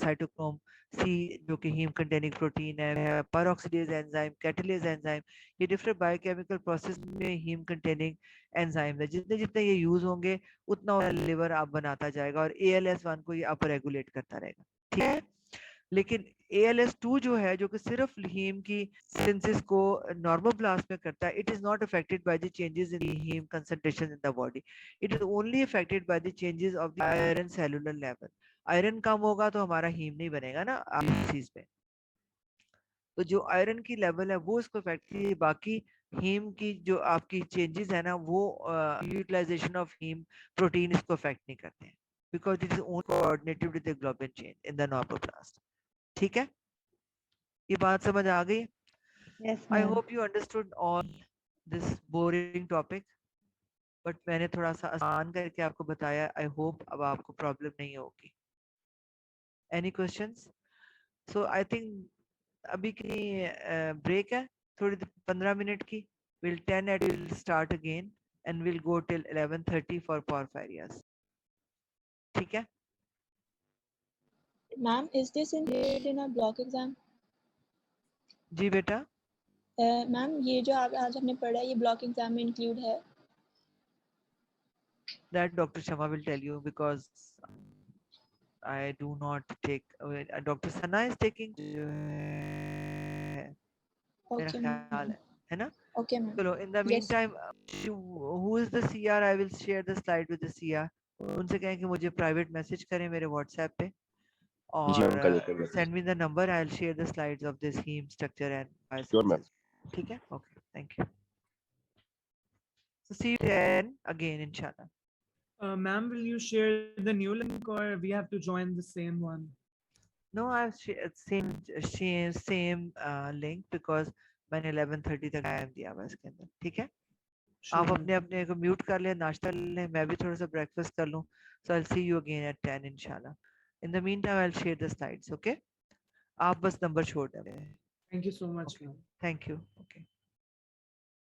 साइटोक्रोम C जो कि हीम कंटेनिंग प्रोटीन है, परऑक्सीडेज एंजाइम, कैटालेज एंजाइम, ये डिफरेंट बायोकेमिकल प्रोसेस में हीम कंटेनिंग एंजाइम है। जितने जितने ये यूज होंगे उतना लिवर आप बनाता जाएगा और ALS1 को ये अप रेगुलेट करता रहेगा। ठीक है, लेकिन ALS2 जो है जो कि सिर्फ हीम की सिंथेसिस को नॉर्मोब्लास्ट में करता है, it is not affected by the changes in heme concentration in the body, it is only affected by the changes of the iron cellular level. Iron कम होगा तो हमारा हीम नहीं बनेगा ना चीज में, तो जो आयरन की लेवल है वो इसको अफेक्ट की, बाकी हीम की जो आपकी चेंजेस है ना वो यूटिलाइजेशन ऑफ हीम प्रोटीन इसको अफेक्ट नहीं करते हैं because it is only coordinated with the globin chain in the normoblast. ठीक है, ये बात समझ आ गई? Yes, I ma'am. Hope you understood all this boring topic, but मैंने थोड़ा सा आसान करके आपको बताया। आई होप अब आपको प्रॉब्लम नहीं होगी। Any questions? So I think अभी की ब्रेक है थोड़ी 15 मिनट की। Will 10 at will start again and we'll go till 11:30 for porphyrias. ठीक है? Ma'am, is this included in a block exam? जी बेटा। Ma'am, ये जो आज हमने पढ़ा है ये block exam में include है? That Dr. Shama will tell you because I do not take. Dr. Sana is taking. मेरा Okay, ख्याल ma'am. है ना? Okay, ma'am. चलो, in the Yes. meantime, who is the CR? I will share the slide with the CR. उनसे कहें कि मुझे private message करें मेरे WhatsApp पे और send me the number. I'll share the slides of this heme structure and biosynthesis. ठीक है? Okay, thank you. So see you then again, inshallah. Ma'am, will you share the new link or we have to join the same one? No, I've shared same link because मैंने 11:30 तक टाइम दिया हुआ इसके अंदर। ठीक है? आप अपने अपने को म्यूट कर ले, नाश्ता ले लें, मैं भी थोड़ा सा ब्रेकफास्ट कर लूं। So I'll see you again at 10 inshallah. In the meantime, I'll share the slides. Okay? आप बस नंबर छोड़ दें। Thank you so much, ma'am. Thank you. Okay.